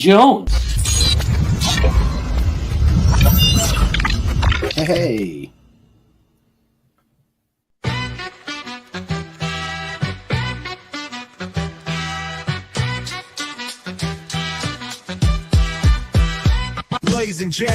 Jones. Hey. Blazing J,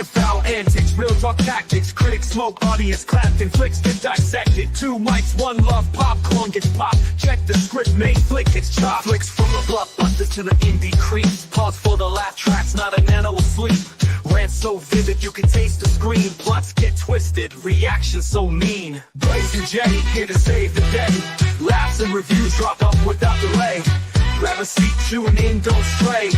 foul antics, real talk tactics, critics smoke, audience clapped, and flicks get dissected. 2 mics, 1 love, popcorn gets popped. Check the script, main flick gets chopped. Flicks from the blockbusters to the indie creeps. Pause for the laugh tracks, not a nano asleep. Rant so vivid you can taste the screen. Plots get twisted, reactions so mean. Blazing J, here to save the day. Laughs and reviews drop up without delay. Grab a seat, tune in, don't stray.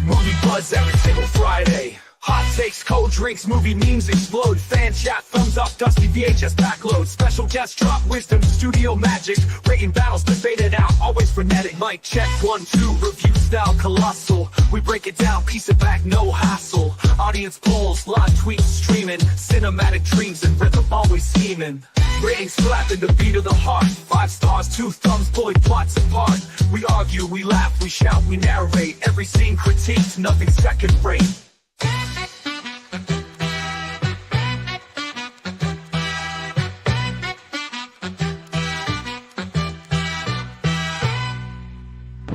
Movie buzz every single Friday. Hot takes, cold drinks, movie memes explode. Fan chat, thumbs up, dusty VHS backload. Special guest drop, wisdom, studio magic. Rating battles, debated out, always frenetic. Mic check, 1, 2, review style colossal. We break it down, piece it back, no hassle. Audience polls, live tweets streaming. Cinematic dreams and rhythm always scheming. Ratings slapping the beat of the heart. 5 stars, 2 thumbs, pulling plots apart. We argue, we laugh, we shout, we narrate. Every scene critiqued, nothing second rate.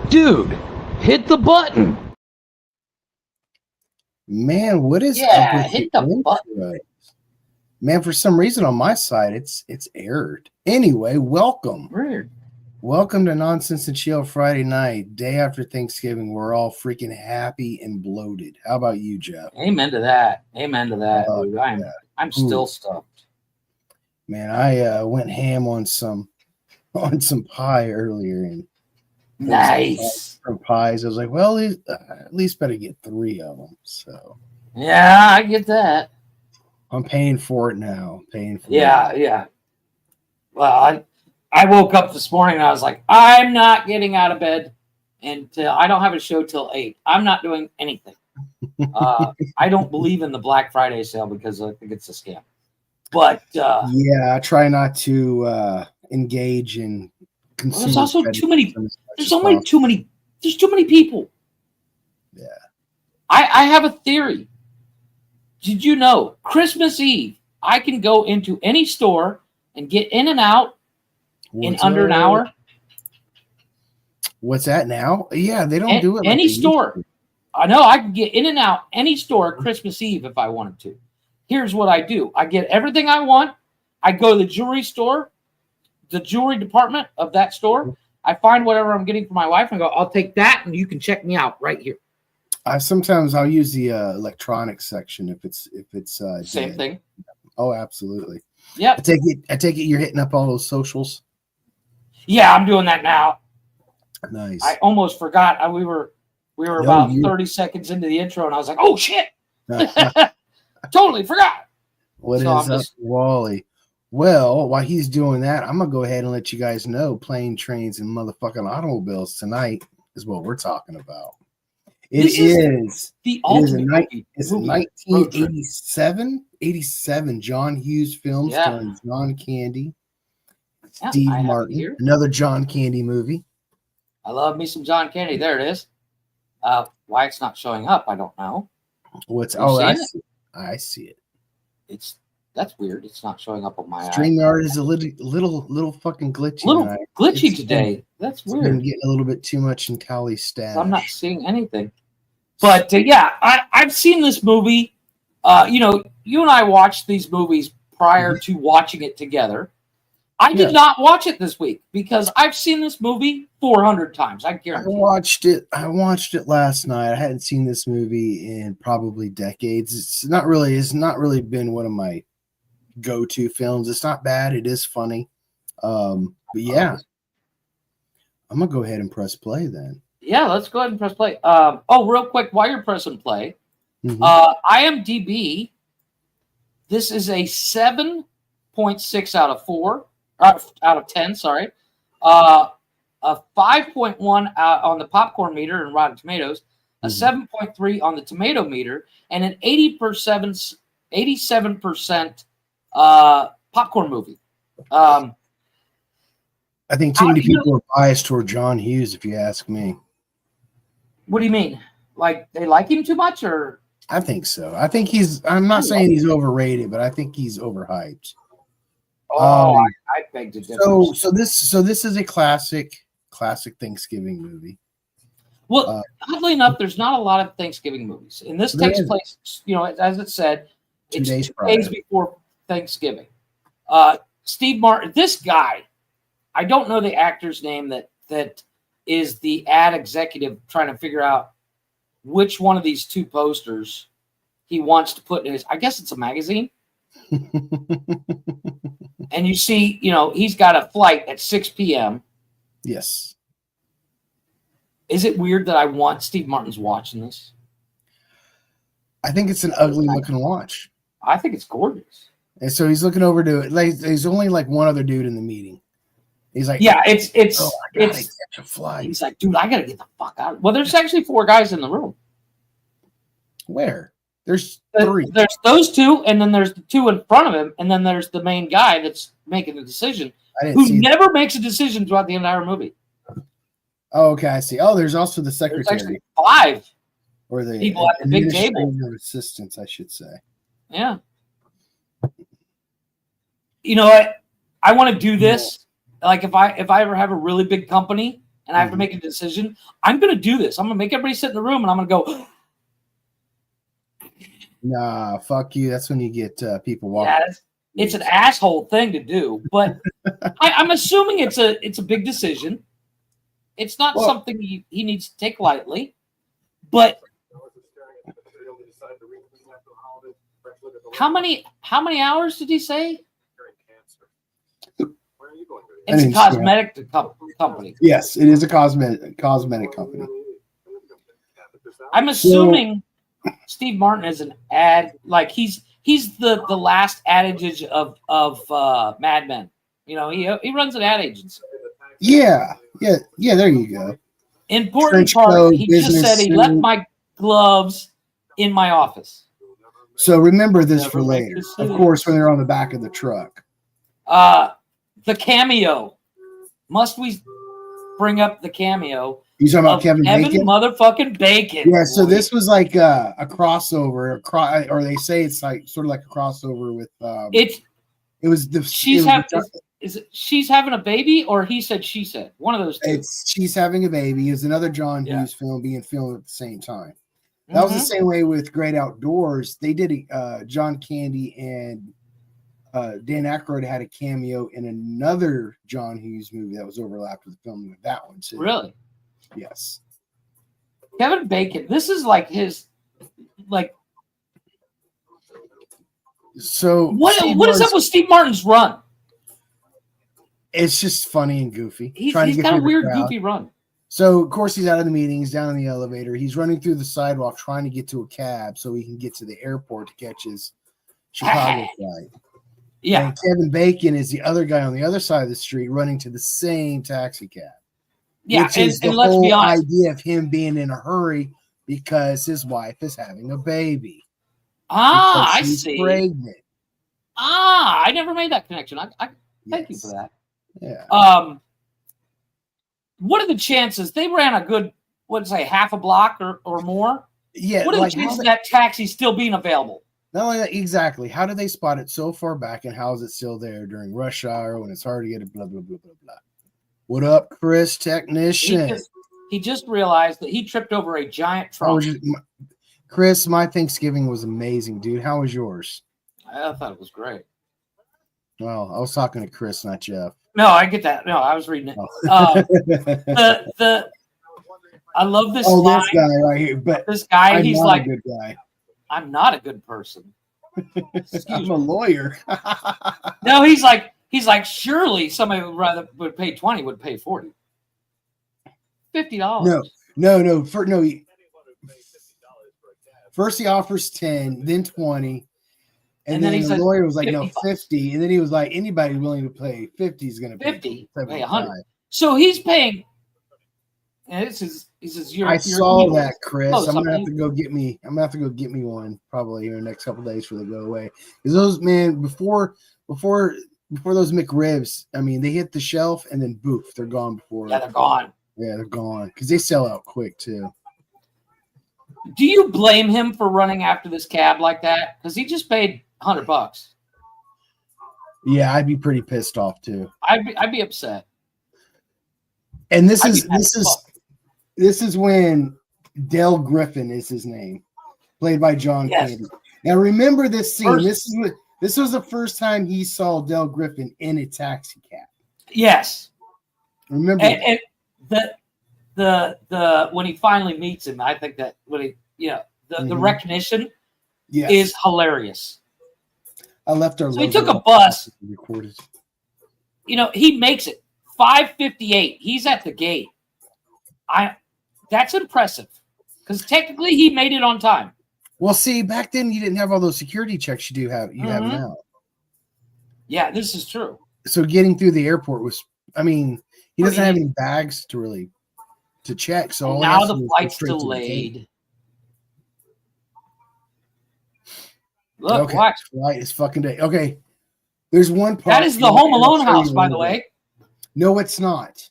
Dude, hit the button. Man, what is Yeah, up with hit the the button. intro? Man, for some reason on my side, it's errored. Anyway, welcome. Weird. Welcome to Nonsense and Chill Friday night, day after Thanksgiving. We're all freaking happy and bloated. How about you, Jeff? Amen to that. Amen to that, dude. Yeah. I'm still stuffed. Man, I went ham on some pie earlier, and Nice. some pies. I was like, well, at least better get 3 of them. So Yeah, I get that. I'm paying for it now. Yeah. Well, I woke up this morning and I was like, I'm not getting out of bed until I don't have a show till 8. I'm not doing anything. I don't believe in the Black Friday sale because I think it's a scam. But yeah, I try not to engage in consumer. there's also too many. There's possible. too many people. Yeah. I have a theory. Did you know Christmas Eve I can go into any store and get in and out in under an hour? What's that now? Yeah, they don't do it. Any store. I know I can get in and out any store Christmas Eve if I wanted to. Here's what I do. I get everything I want. I go to the jewelry store, the jewelry department of that store. I find whatever I'm getting for my wife and go, I'll take that and you can check me out right here. Sometimes I'll use the electronics section if it's Same dead. thing. Oh, absolutely. Yep. I take it you're hitting up all those socials. Yeah, I'm doing that now. Nice. I almost forgot. We were about 30 seconds into the intro and I was like, oh shit. Totally forgot. What is up, Wally? Well, while he's doing that, I'm gonna go ahead and let you guys know plane, trains, and motherfucking automobiles tonight is what we're talking about. It's 1987 John Hughes film starring John Candy, Steve Martin, another John Candy movie. I love me some John Candy. There it is. Why it's not showing up, I don't know. I see it. That's weird. It's not showing up on my StreamYard is a little fucking glitchy. Glitchy today. That's weird. Been getting a little bit too much in Tally status. I'm not seeing anything. But I've seen this movie. You and I watched these movies prior to watching it together. I did not watch it this week because I've seen this movie 400 times. I guarantee. I watched it last night. I hadn't seen this movie in probably decades. It's not really been one of my go-to films. It's not bad. It is funny. But yeah, I'm gonna go ahead and press play then. Yeah, let's go ahead and press play. Real quick, while you're pressing play, IMDb, this is a 7.6 out of 10. Sorry, a 5.1 on the popcorn meter and Rotten Tomatoes, a 7.3 on the tomato meter, and an 87% popcorn movie. I think too many people are biased toward John Hughes, if you ask me. What do you mean? Like they like him too much, or I think so. I think I'm not saying he's overrated, but I think he's overhyped. I beg to differ. So this is a classic Thanksgiving movie. Well, oddly enough, there's not a lot of Thanksgiving movies, and this takes place, as it said, it's 2 days before Thanksgiving. Steve Martin, this guy, I don't know the actor's name that is the ad executive trying to figure out which one of these 2 posters he wants to put in his. I guess it's a magazine. And you see, he's got a flight at 6 p.m. Yes. Is it weird that I want Steve Martin's watch in this? I think it's an ugly looking watch. I think it's gorgeous. And so he's looking over to it. Like, there's only like one other dude in the meeting. He's like, yeah, it's catch a flight. He's like, dude, I gotta get the fuck out. Well, there's actually 4 guys in the room. Where? There's 3. There's those 2, and then there's the 2 in front of him, and then there's the main guy that's making the decision, who never makes a decision throughout the entire movie. Oh, okay, I see. Oh, there's also the secretary. There's actually 5 or the people at the big table. Assistants, I should say. Yeah. You know what? I want to do this. Like if I ever have a really big company and I have to make a decision, I'm going to do this. I'm going to make everybody sit in the room and I'm going to go. Nah, fuck you. That's when you get people walking. Yeah, it's an asshole thing to do, but I'm assuming it's a big decision. It's not something he needs to take lightly, but how many hours did he say? It's a cosmetic company. Yes, it is a cosmetic company. I'm assuming Steve Martin is an ad, like he's the last ad agent of Mad Men. He runs an ad agency. Yeah. There you go. Important part. He just said he left my gloves in my office. So remember this for later. Of course, when they're on the back of the truck. The cameo. Must we bring up the cameo? You talking about Kevin Bacon? Motherfucking Bacon. Yeah. So this was like a crossover, or they say it's like sort of like a crossover with. She's having a baby, or he said she said, one of those two. She's having a baby. Is another John Hughes film being filmed at the same time. That was the same way with Great Outdoors. They did John Candy and Dan Aykroyd had a cameo in another John Hughes movie that was overlapped with filming of that one too. Really? Yes. Kevin Bacon. This is like his So what is up with Steve Martin's run? It's just funny and goofy. He's got a weird, goofy run. So, of course, he's out of the meeting. He's down in the elevator. He's running through the sidewalk trying to get to a cab so he can get to the airport to catch his Chicago flight. Yeah. And Kevin Bacon is the other guy on the other side of the street running to the same taxi cab. Yeah, which is the let's whole be honest. idea of him being in a hurry because his wife is having a baby. I see. Pregnant. I never made that connection. I thank you for that. Yeah. What are the chances they ran a good, half a block or more? Yeah. What are the chances of that taxi still being available? Not only that, exactly. How did they spot it so far back, and how is it still there during rush hour when it's hard to get it? Blah blah blah blah blah. What up, Chris, technician? He just realized that he tripped over a giant trunk. Chris, my Thanksgiving was amazing, dude. How was yours? I thought it was great. Well, I was talking to Chris, not Jeff. No, I get that. No, I was reading it. I love this line. This guy right here. But this guy, he's like, a good guy. I'm not a good person. I'm a lawyer. No, he's like, surely somebody would pay 20, would pay 40. $50. No. First he offers 10, then 20. And then the lawyer was like, 50 no, 50. And then he was like, anybody willing to pay 50 is going to pay 50. 75. So he's paying. And he says, I saw that, Chris. I'm gonna have to go get me one probably here in the next couple of days for the go away. Because those, man, before those McRibs, I mean, they hit the shelf and then boof, they're gone before. Yeah, they're gone. Yeah, they're gone because they sell out quick too. Do you blame him for running after this cab like that? Because he just paid $100. Yeah, I'd be pretty pissed off too. I'd be upset. And this is when Dale Griffin is his name, played by John Candy. Now remember this scene. This was the first time he saw Dale Griffin in a taxi cab. Yes. Remember and the when he finally meets him, I think that when the recognition is hilarious. I left our. So he took a bus. Recorded. He makes it 5:58. He's at the gate. That's impressive because technically he made it on time. Well, see, back then you didn't have all those security checks you have now. Yeah, this is true. So getting through the airport was, he doesn't have any bags to check. So now the flight's delayed. Look, watch. Flight is fucking day. Okay, there's one part. That is the Home Alone house, by the way. No, it's not.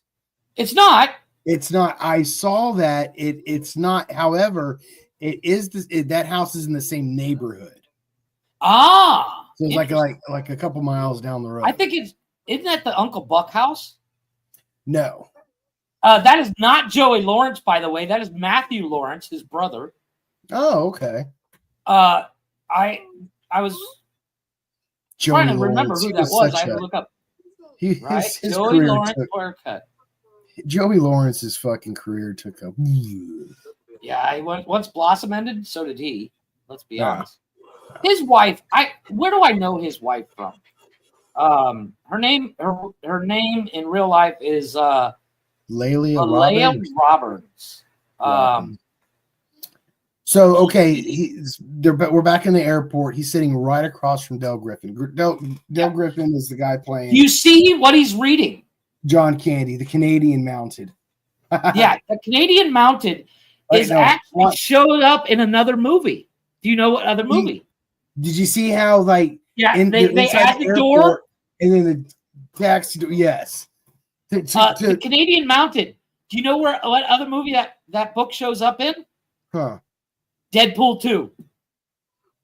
It's not. It's not. I saw that. It's not. However, it is. That house is in the same neighborhood. Ah. So it's like a couple miles down the road. I think isn't that the Uncle Buck house? No. That is not Joey Lawrence, by the way. That is Matthew Lawrence, his brother. Oh, okay. I was Joey trying to remember who that was. I had to look up. His Joey Lawrence haircut. Joey Lawrence's fucking career took a. Yeah, once Blossom ended, so did he. Let's be honest. His wife. Where do I know his wife from? Her name in real life is Layla Roberts. So okay, we're back in the airport. He's sitting right across from Dale Griffin. Dale Griffin is the guy playing. You see what he's reading? John Candy, the Canadian Mounted. Yeah, the Canadian Mounted actually showed up in another movie. Do you know what other movie? Did you see how they add the door and then the taxi door? Yes. The Canadian Mounted. Do you know what other movie that book shows up in? Huh. Deadpool 2.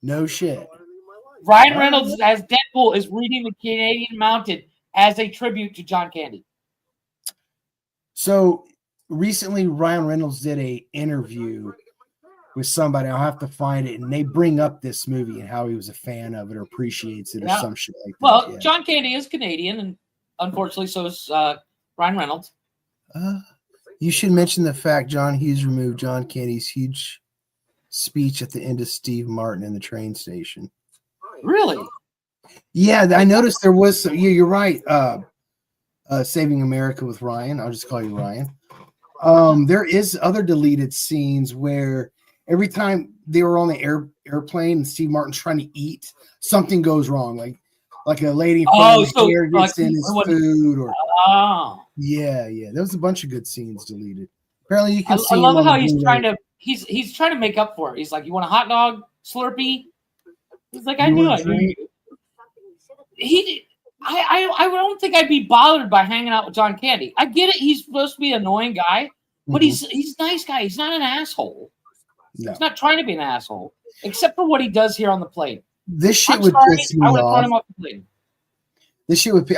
No shit. Ryan Reynolds as Deadpool is reading the Canadian Mounted as a tribute to John Candy. So recently Ryan Reynolds did an interview with somebody. I'll have to find it, and they bring up this movie and how he was a fan of it or appreciates it or some shit like that. Well, John Candy is Canadian, and unfortunately so is Ryan Reynolds. You should mention the fact John Hughes removed John Candy's huge speech at the end of Steve Martin in the train station. Really? Yeah, I noticed there was some. You're right. Saving America with Ryan. I'll just call you Ryan. There is other deleted scenes where every time they were on the airplane and Steve Martin's trying to eat, something goes wrong. Like a lady here gets in his food, or yeah. There was a bunch of good scenes deleted. Apparently, you can see. I love how he's trying to. He's trying to make up for it. He's like, "You want a hot dog, Slurpee?" He's like, "I knew it." I don't think I'd be bothered by hanging out with John Candy. I get it. He's supposed to be an annoying guy, but he's a nice guy. He's not an asshole. No. He's not trying to be an asshole, except for what he does here on the plane. This shit would piss me off. I would run him off the plane. This shit would.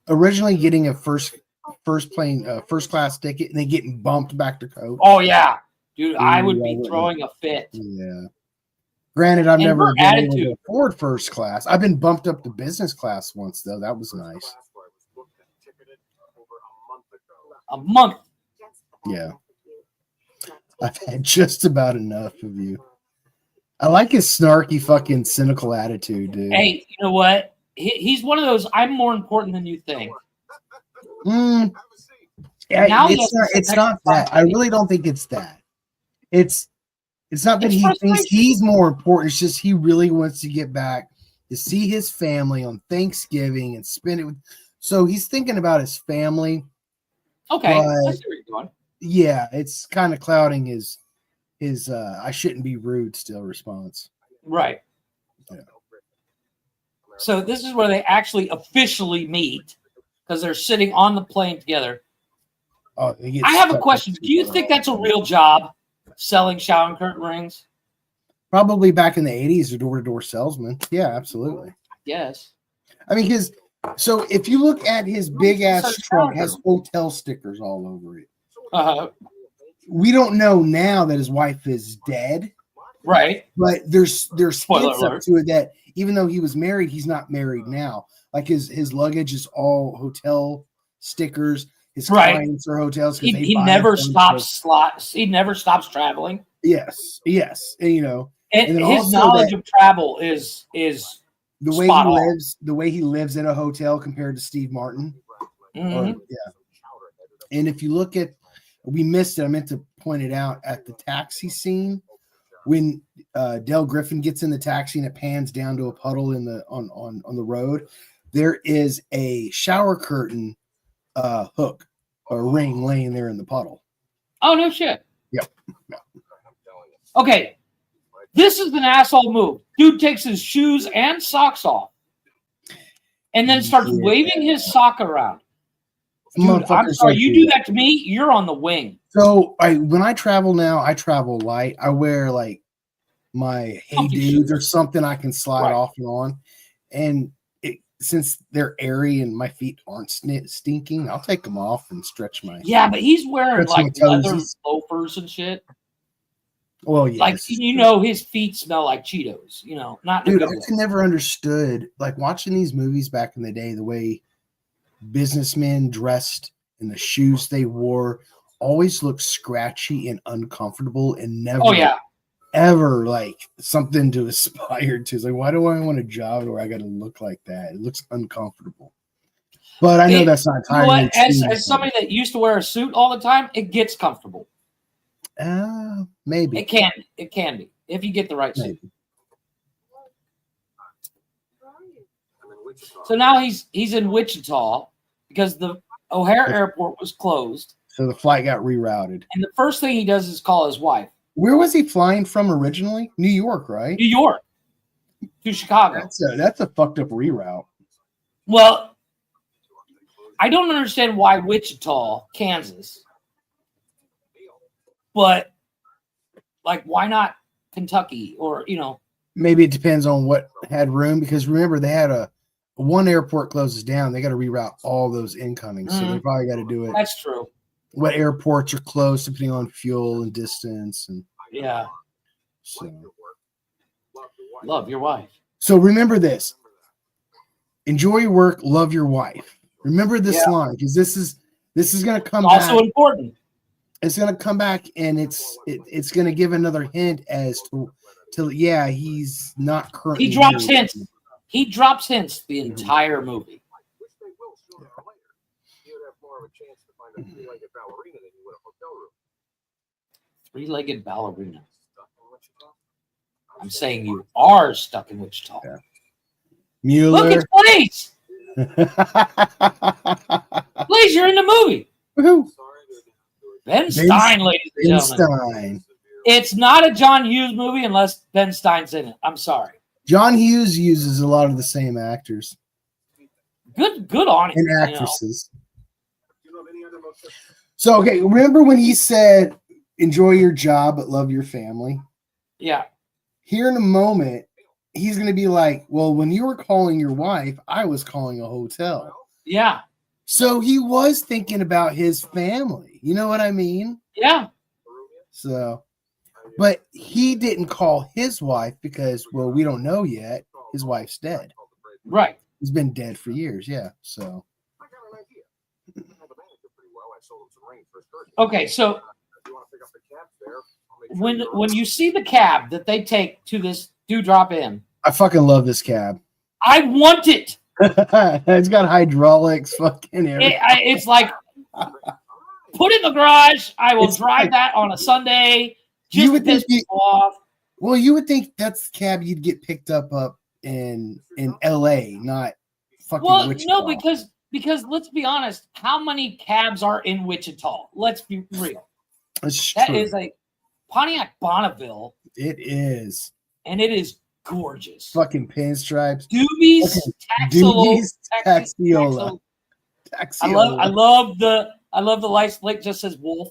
Originally getting a first class ticket and then getting bumped back to coach. Oh yeah, dude, I would be throwing a fit. Yeah. Granted, I've never been able to afford first class. I've been bumped up to business class once, though. That was nice. A month. Yeah. I've had just about enough of you. I like his snarky, fucking cynical attitude, dude. Hey, you know what? He's one of those. I'm more important than you think. It's not that. I really don't think it's that. It's not that he thinks he's more important. It's just he really wants to get back to see his family on Thanksgiving and spend it with. So he's thinking about his family. Okay, I see where you're going. Yeah, it's kind of clouding his I shouldn't be rude still response. Right. Yeah. So this is where they actually officially meet because they're sitting on the plane together. Oh, I have a question. Do you think that's a real job? selling shower curtain rings. Probably back in the 80s, a door-to-door salesman. Yeah, absolutely. Yes. I mean, so if you look at his big ass truck, it has hotel stickers all over it. We don't know now that his wife is dead. Right. But there's Spoiler hints up alert. to it that even though he was married, he's not married now. Like his luggage is all hotel stickers. His clients are hotels. He never stops He never stops traveling. Yes. And, And then his knowledge of travel is the way spot he on. lives. The way he lives in a hotel compared to Steve Martin. Mhm. And if you look at, we missed it. I meant to point it out at the taxi scene when Del Griffin gets in the taxi and it pans down to a puddle in the on the road. There is a shower curtain hook or ring laying there in the puddle. Oh, no shit. Yep. Okay. This is an asshole move. Dude takes his shoes and socks off and then starts waving his sock around. Dude, I'm sorry. You do that to me, you're on the wing. So when I travel now, I travel light. I wear like my Hey Dudes or something I can slide off and on. And since they're airy and my feet aren't stinking, I'll take them off and stretch my. Yeah, but he's wearing like leather loafers and shit. Well, yeah, like his feet smell like Cheetos. Not. Dude, I never understood like watching these movies back in the day. The way businessmen dressed and the shoes they wore always looked scratchy and uncomfortable, and never. Oh yeah. Ever like something to aspire to. It's like, why do I want a job where I got to look like that? It looks uncomfortable. But I know that's not entirely true. As somebody that used to wear a suit all the time, it gets comfortable. Maybe it can be if you get the right suit. So now he's in Wichita because the O'Hare Airport was closed. So the flight got rerouted. And the first thing he does is call his wife. Where was he flying from originally? New York, right? New York to Chicago. That's a fucked up reroute. Well, I don't understand why Wichita, Kansas, but like why not Kentucky or Maybe it depends on what had room because remember they had one airport closes down, they got to reroute all those incoming, so they probably got to do it. That's true. What airports are closed depending on fuel and distance and so love your wife. So remember this. Enjoy your work, love your wife. Remember this line because this is going to come back. Also important. It's going to come back and it's going to give another hint as to he's not currently. He drops hints. He drops hints the entire movie. Three-legged ballerina. I'm saying you are stuck in Wichita. Yeah. Mueller. Look, it's Blaze. Blaze, you're in the movie. Woohoo. Ben Stein, ladies and gentlemen. It's not a John Hughes movie unless Ben Stein's in it. I'm sorry. John Hughes uses a lot of the same actors. Good on him. And actresses. So, okay, remember when he said, enjoy your job but love your family? Yeah. Here in a moment, he's going to be like, well, when you were calling your wife, I was calling a hotel. Yeah. So he was thinking about his family. You know what I mean? Yeah. So, but he didn't call his wife because, well, we don't know yet. His wife's dead. Right. He's been dead for years. Yeah. So. Okay, so when you see the cab that they take to this Dewdrop Inn, I fucking love this cab. I want it. It's got hydraulics, fucking everything. It's like put it in the garage. I will drive that on a Sunday. Just you would piss think people off. Well, you would think that's the cab you'd get picked up in LA, not fucking Wichita. No, because let's be honest, how many cabs are in Wichita? Let's be real. That is a Pontiac Bonneville. It is. And it is gorgeous. Fucking pinstripes. Doobies, Taxiola. I love the license plate just says Wolf.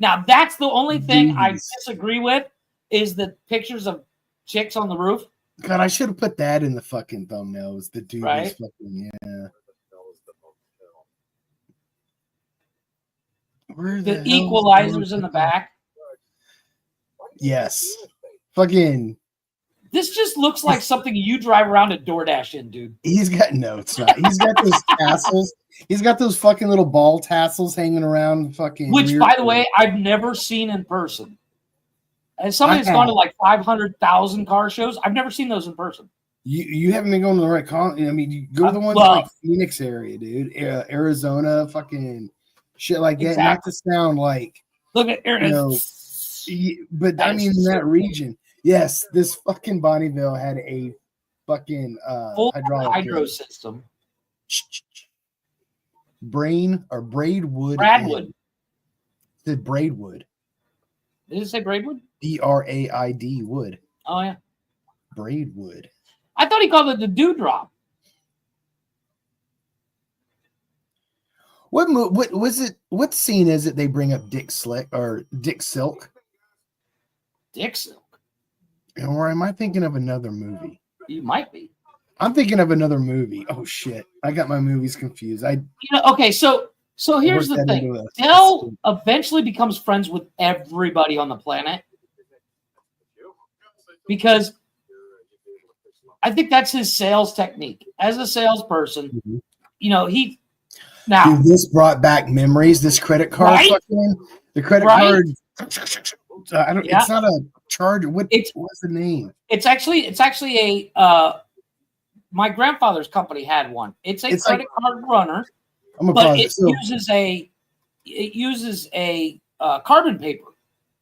Now that's the only thing I Doobies. disagree with is the pictures of chicks on the roof. God, I should have put that in the fucking thumbnails. The dude Right. is fucking Where The hell is equalizers in the back. Yes. Fucking. This just looks like something you drive around a DoorDash in, dude. He's got no, it's not. He's got those tassels. He's got those fucking little ball tassels hanging around. Fucking. Which, by the way, I've never seen in person. As somebody that's gone to like 500,000 car shows, I've never seen those in person. You haven't been going to the right con. I mean, you go to the ones like Phoenix area, dude. Arizona, fucking shit like that. Exactly. Not to sound like. Look at Aaron. But I mean, in that region, yes, this fucking Bonneville had a fucking full hydraulic hydro system. Braidwood. Bradwood. The Braidwood. Did it say Braidwood? BRAID wood. Oh yeah. Braidwood. I thought he called it the Dewdrop. What was it? What scene is it they bring up Dick Silk? Dick Silk. Or am I thinking of another movie? You might be. I'm thinking of another movie. Oh shit. I got my movies confused. Okay, so here's the thing. Dell eventually becomes friends with everybody on the planet. Because I think that's his sales technique. As a salesperson, he now dude, this brought back memories. This credit card, the credit card. It's not a charger. What's the name? It's actually a. My grandfather's company had one. It's a credit card runner, but it uses a carbon paper.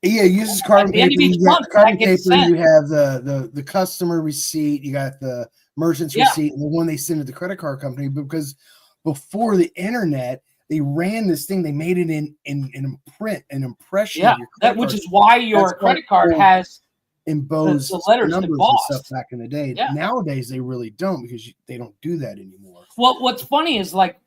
Yeah, it uses carbon paper. You got carbon paper. You have the customer receipt. You got the merchant's receipt, and the one they send to the credit card company. Because before the internet, they ran this thing. They made it in print, an impression. Yeah, which is why your credit card has embossed the letters numbers embossed. and stuff back in the day. Yeah. Nowadays, they really don't because they don't do that anymore. Well, what's funny is like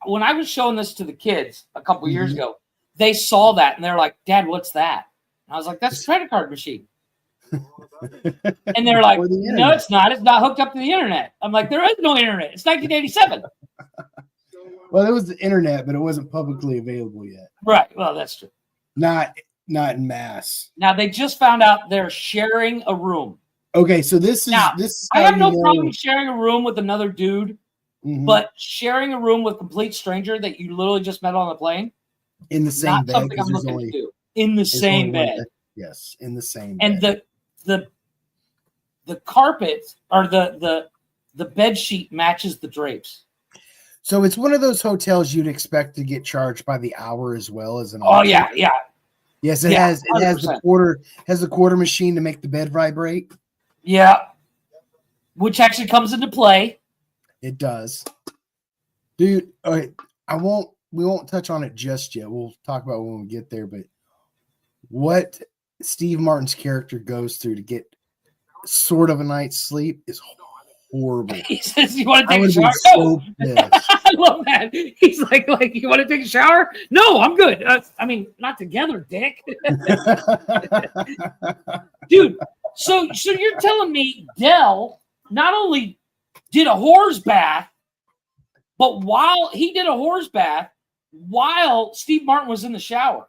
when I was showing this to the kids a couple years ago, they saw that and they're like, "Dad, what's that?" And I was like, "That's a credit card machine." And they're like, "No, it's not. It's not hooked up to the internet." I'm like, "There is no internet. It's 1987." Well, it was the internet, but it wasn't publicly available yet. Right. Well, that's true. Not in mass. Now they just found out they're sharing a room. Okay, so this is I have no problem sharing a room with another dude, but sharing a room with a complete stranger that you literally just met on the plane in the same bed. Something I'm looking to do. In the same bed. Yes, in the same and bed. And the carpet or the bed sheet matches the drapes. So it's one of those hotels you'd expect to get charged by the hour as well as an. Oh yeah. Yes, it has the quarter machine to make the bed vibrate. Yeah, which actually comes into play. It does, dude. All right, we won't touch on it just yet. We'll talk about it when we get there. But what Steve Martin's character goes through to get sort of a night's sleep is horrible. He says, "You want to take a shower?" So I love that. He's like, "You want to take a shower?" No, I'm good. I mean, not together, dick. Dude, so you're telling me Dell not only did a horse bath, but while he did a horse bath, while Steve Martin was in the shower.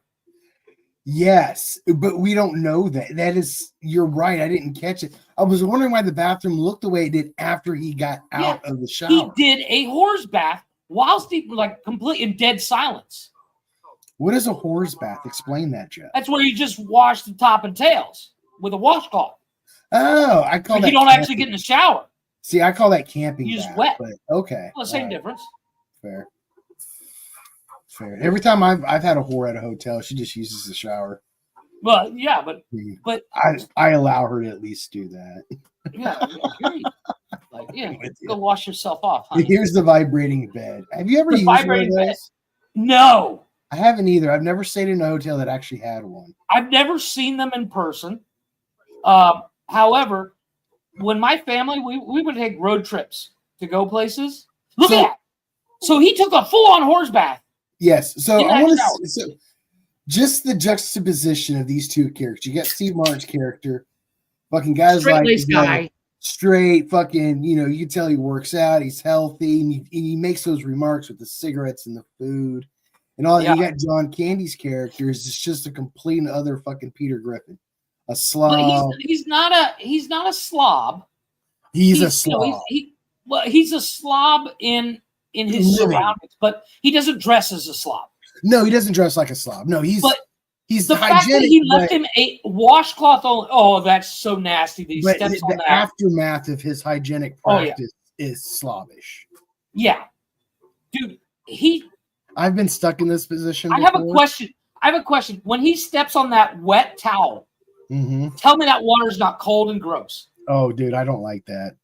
Yes, but we don't know that. You're right. I didn't catch it. I was wondering why the bathroom looked the way it did after he got out of the shower. He did a horse bath while Steve was complete in dead silence. What is a horse bath? Explain that, Jeff. That's where you just wash the top and tails with a washcloth. Oh, I call that. You don't actually get in the shower. See, I call that camping. You just bath, wet. But okay. Well, the same difference. Fair. Every time I've had a whore at a hotel, she just uses the shower. Well, yeah, but I allow her to at least do that. Yeah, go wash yourself off. Honey. Here's the vibrating bed. Have you ever used one of those? No, I haven't either. I've never stayed in a hotel that actually had one. I've never seen them in person. However, when my family we would take road trips to go places. So he took a full-on horse bath. Yes. So I want to. just the juxtaposition of these two characters. You got Steve Martin's character, fucking guys Straight-laced guy. straight fucking, you know, you can tell he works out, he's healthy, and he makes those remarks with the cigarettes and the food and all that. You got John Candy's character is just a complete and other fucking Peter Griffin, a slob. He's not a slob. He's a slob. You know, he's a slob in his surroundings, but he doesn't dress as a slob. No, he doesn't dress like a slob. No, he's the hygienic. Fact that he left him a washcloth only. Oh, that's so nasty. That he steps on the that. aftermath of his hygienic practice is slobbish. Yeah, dude. I've been stuck in this position. I have a question. When he steps on that wet towel, tell me that water's not cold and gross. Oh, dude, I don't like that.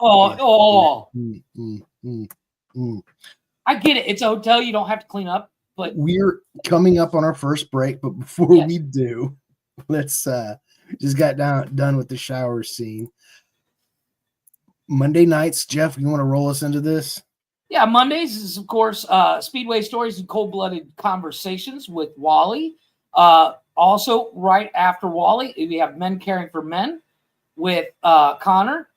I get it. It's a hotel. You don't have to clean up. But we're coming up on our first break, but before we do, let's just got done with the shower scene. Monday nights, Jeff, you want to roll us into this? Yeah, Mondays is of course Speedway Stories and Cold-Blooded Conversations with Wally. Also, right after Wally, we have Men Caring for Men with Connor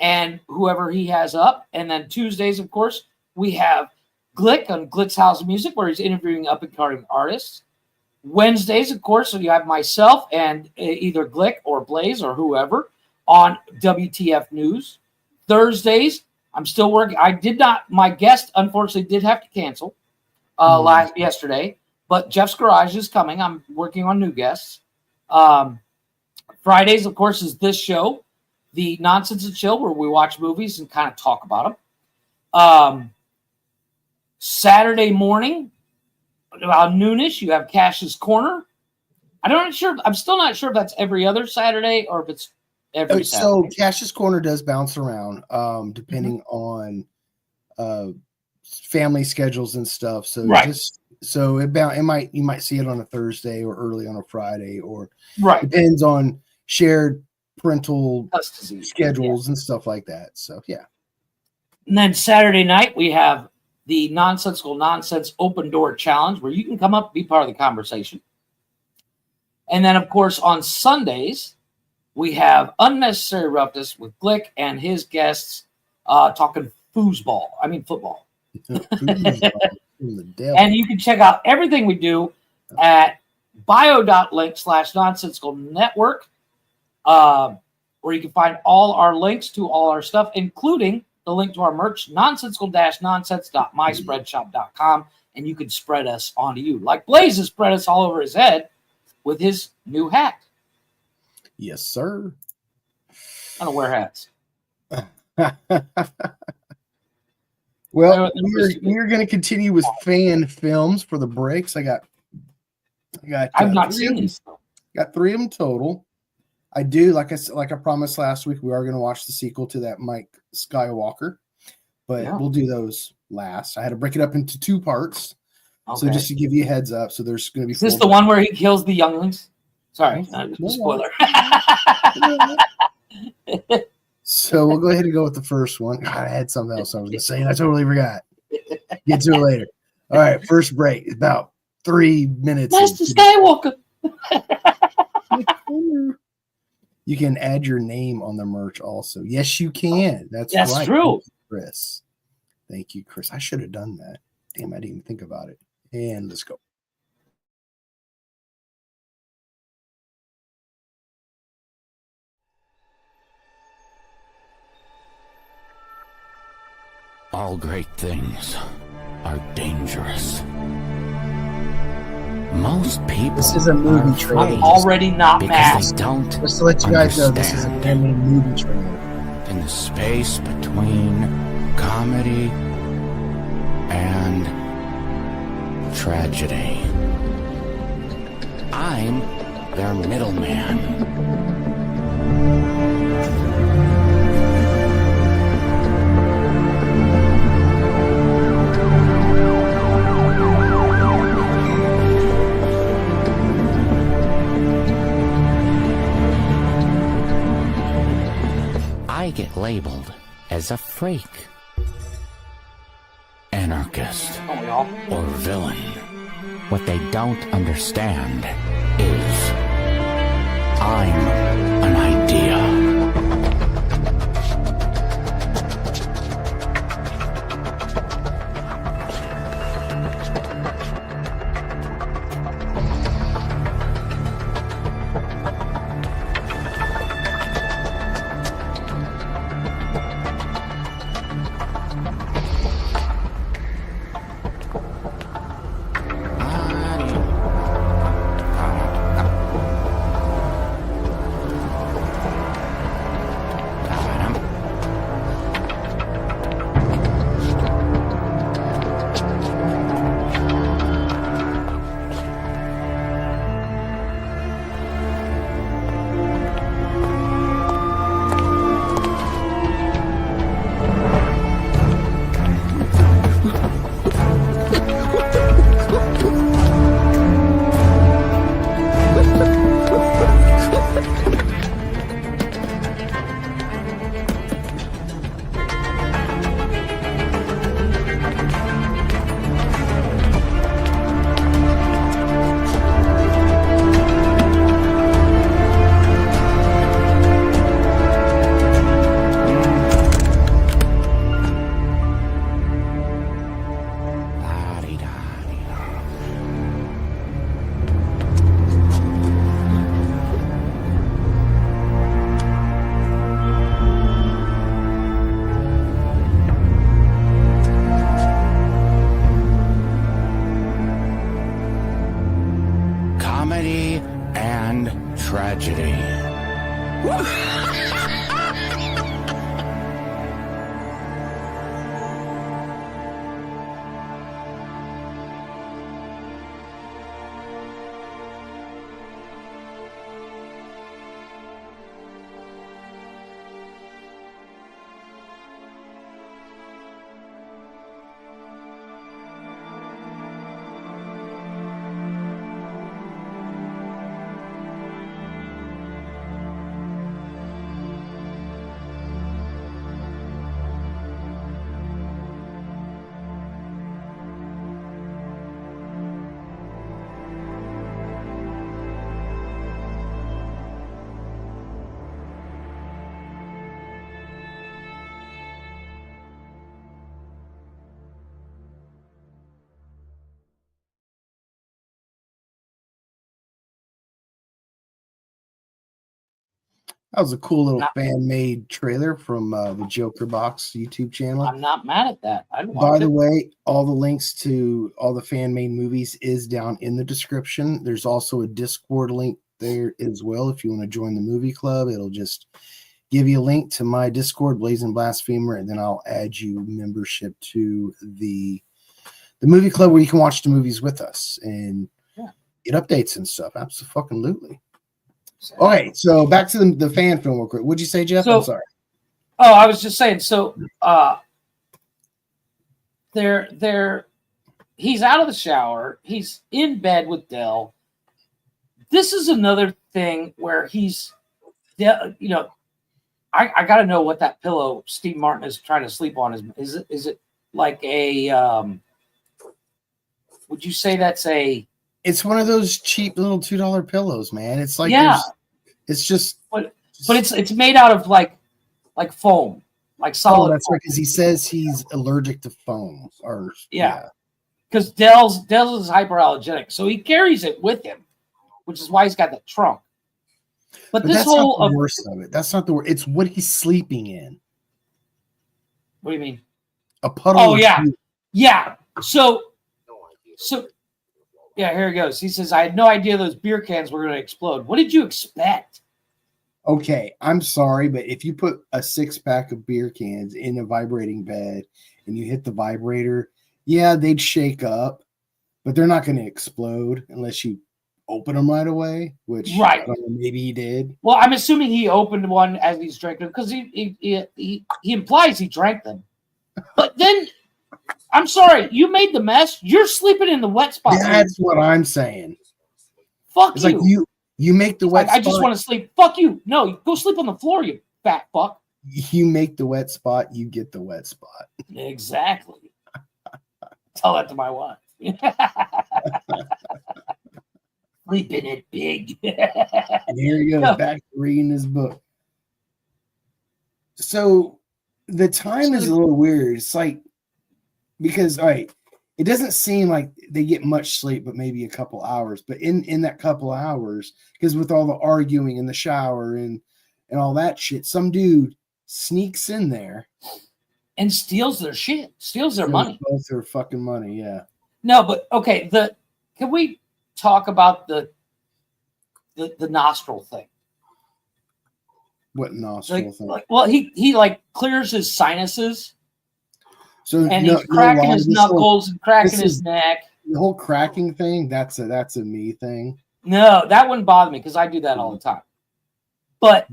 and whoever he has up. And then Tuesdays, of course, we have Glick on Glick's House of Music, where he's interviewing up-and-coming artists. Wednesdays, of course, so you have myself and either Glick or Blaze or whoever on WTF News. Thursdays, I'm still working. My guest, unfortunately, did have to cancel yesterday, but Jeff's Garage is coming. I'm working on new guests. Fridays, of course, is this show, the Nonsense and Chill, where we watch movies and kind of talk about them. Saturday morning, about noonish, you have Cash's Corner. I'm still not sure if that's every other Saturday or if it's every Saturday. So Cash's Corner does bounce around, depending on family schedules and stuff. So you might see it on a Thursday or early on a Friday, or depends on shared parental custody schedules and stuff like that. So yeah. And then Saturday night we have the Nonsensical Nonsense Open Door Challenge, where you can come up and be part of the conversation. And then, of course, on Sundays, we have Unnecessary Roughness with Glick and his guests talking foosball. I mean, football. And you can check out everything we do at bio.link/nonsensical network, where you can find all our links to all our stuff, including the link to our merch, nonsensical-nonsense.myspreadshop.com, and you can spread us onto you. Like Blaze has spread us all over his head with his new hat. Yes, sir. I don't wear hats. Well, we're going to continue with fan films for the breaks. I've not seen these. Got 3 of them total. I do, like I promised last week, we are going to watch the sequel to that MikeSkywalker, but we'll do those last. I had to break it up into 2 parts, so just to give you a heads up. So there's going to be. Is this the one where he kills the younglings? Sorry, spoiler. So we'll go ahead and go with the first one. God, I had something else I was going to say, and I totally forgot. Get to it later. All right, first break. About 3 minutes. Master Skywalker. You can add your name on the merch also. Yes, you can. That's right. True. Chris. Thank you, Chris. I should have done that. Damn, I didn't even think about it. And let's go. All great things are dangerous. Most people. This is a movie trailer. I'm already not mad. They don't. Just to let you guys know, this is a movie trailer. In the space between comedy and tragedy, I'm their middleman. I get labeled as a freak, anarchist, or villain. What they don't understand is I'm an idea. Comedy and tragedy. That was a cool little Not- fan-made trailer from the Joker Box YouTube channel. I'm not mad at that. I'd watch By the it. way, all the links to all the fan-made movies is down in the description. There's also a Discord link there as well. If you want to join the movie club, it'll just give you a link to my Discord, Blazing Blasphemer, and then I'll add you membership to the movie club where you can watch the movies with us and get updates and stuff. Absolutely. All right, so back to the fan film real quick. What'd you say, Jeff? So- I'm sorry. Oh, I was just saying. So, he's out of the shower. He's in bed with Dell. This is another thing where he's, you know, I got to know what that pillow Steve Martin is trying to sleep on. Is it like a? Would you say that's a? It's one of those cheap little $2 pillows, man. It's like it's just, but it's made out of like foam, like solid. Oh, that's right, because he says he's allergic to foam. Or because Dell's is hyperallergenic, so he carries it with him, which is why he's got the trunk. But this that's whole not the worst of it. That's not the worst. It's what he's sleeping in. What do you mean? A puddle. Oh of yeah, puke. yeah. So yeah. Here he goes. He says, "I had no idea those beer cans were going to explode. What did you expect?" Okay, I'm sorry, but if you put a 6-pack of beer cans in a vibrating bed and you hit the vibrator, yeah, they'd shake up, but they're not going to explode unless you open them right away, which Right. I don't know, maybe he did. Well, I'm assuming he opened one as he's drinking because he implies he drank them. But then, I'm sorry, you made the mess. You're sleeping in the wet spot. That's what I'm saying. Fuck It's you. like you make the wet I just spot. want to sleep. Fuck you. No, go sleep on the floor, you fat fuck. You make the wet spot, you get the wet spot. Exactly. Tell that to my wife. Sleeping it big. And here he goes back to reading his book. So the time is a little weird. It's like, because, all right, it doesn't seem like they get much sleep, but maybe a couple hours. But in that couple hours, because with all the arguing in the shower and all that shit, some dude sneaks in there and steals their shit, steals their money. Both their fucking money, yeah. No, but okay, can we talk about the nostril thing? What nostril thing? Well, he like clears his sinuses. So and he's cracking his knuckles and cracking his neck. The whole cracking thing, that's a me thing. No, that wouldn't bother me because I do that all the time. But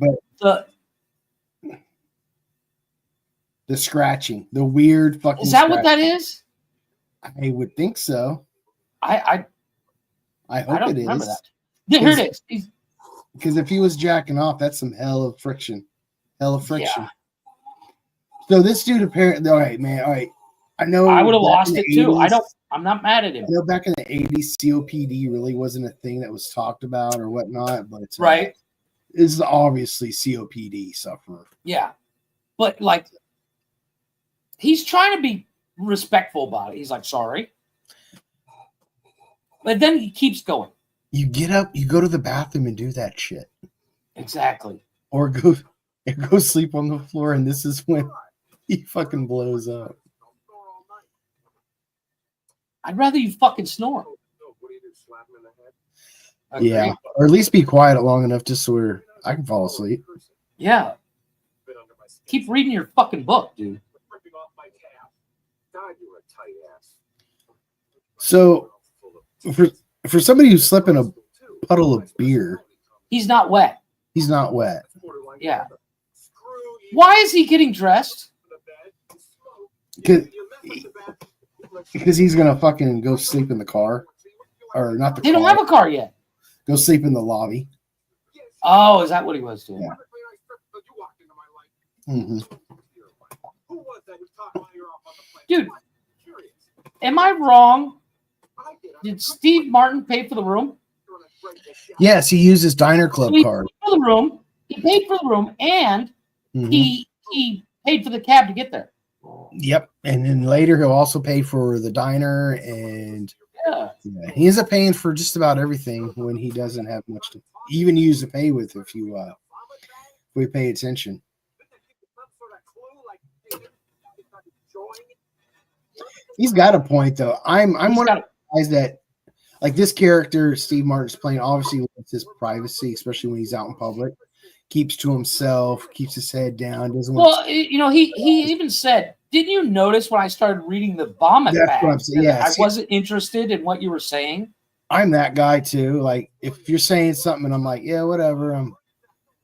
the scratching, the weird fucking. Is that scratching. What that is? I would think so. I hope don't it is. Remember that. Yeah, here it is. Because if he was jacking off, that's some hell of friction. Yeah. So this dude apparently, all right, man, all right. I know I would have lost it too. 80s, I'm not mad at him. I know back in the 80s, COPD really wasn't a thing that was talked about or whatnot, but right. This is obviously COPD sufferer. Yeah. But like he's trying to be respectful about it. He's like, sorry. But then he keeps going. You get up, you go to the bathroom and do that shit. Exactly. Or go sleep on the floor, and this is when he fucking blows up. I'd rather you fucking snore. Yeah. Or at least be quiet long enough just so I can fall asleep. Yeah. Keep reading your fucking book, dude. So for somebody who's slept in a puddle of beer, he's not wet. He's not wet. Yeah. Why is he getting dressed? Because he's gonna fucking go sleep in the car, or not the. They don't have a car yet. Go sleep in the lobby. Oh, is that what he was doing? Yeah. Mm-hmm. Dude, am I wrong? Did Steve Martin pay for the room? Yes, he used his Diner Club card. He paid for the room, and he paid for the cab to get there. Yep, and then later he'll also pay for the diner, and he ends up paying for just about everything when he doesn't have much to even use to pay with. If we pay attention. He's got a point though. I'm one of the guys that like this character Steve Martin's playing obviously wants his privacy, especially when he's out in public. Keeps to himself, keeps his head down. Doesn't want he even said, didn't you notice when I started reading the vomit bag I wasn't interested in what you were saying? I'm that guy too. Like if you're saying something and I'm like, yeah, whatever. I'm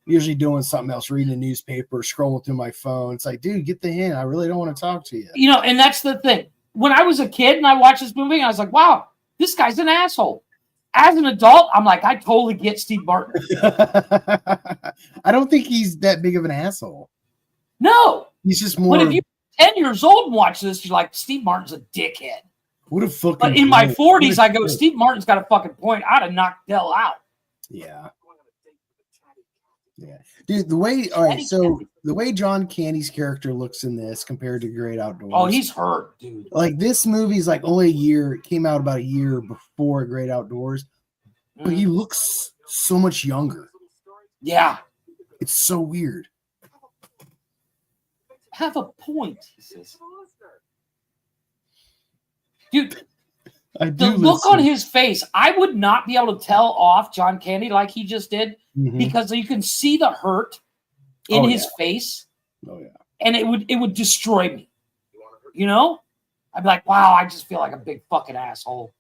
usually doing something else, reading a newspaper, scrolling through my phone. It's like, dude, get the hint. I really don't want to talk to you. And that's the thing. When I was a kid and I watched this movie, I was like, wow, this guy's an asshole. As an adult, I'm like, I totally get Steve Martin. I don't think he's that big of an asshole. No. He's just more. But if you're 10 years old and watch this, you're like, Steve Martin's a dickhead. What a fucking. But in my 40s, I go, Steve Martin's got a fucking point. I'd have knocked Dell out. Yeah. Yeah. Dude, the way John Candy's character looks in this compared to Great Outdoors. Oh, he's hurt, dude. Like this movie's like only came out about a year before Great Outdoors, but he looks so much younger. Yeah. It's so weird. Have a point, he says. Dude, the look on his face, I would not be able to tell off John Candy like he just did because you can see the hurt in his face. Oh, yeah. And it would destroy me. I'd be like, wow, I just feel like a big fucking asshole.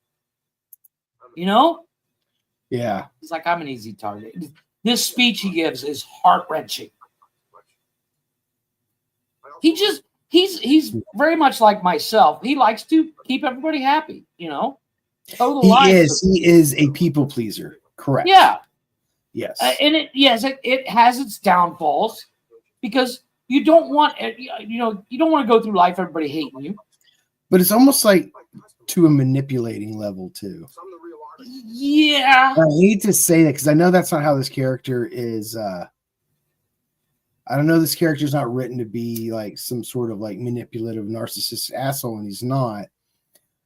Yeah. He's like, I'm an easy target. This speech he gives is heart-wrenching. He's very much like myself. He likes to keep everybody happy, He is a people pleaser. Correct. Yeah. Yes. And it has its downfalls because you don't want to go through life everybody hating you. But it's almost like to a manipulating level too. Yeah. I hate to say that because I know that's not how this character is. I don't know, this character is not written to be like some sort of like manipulative narcissistic asshole, and he's not.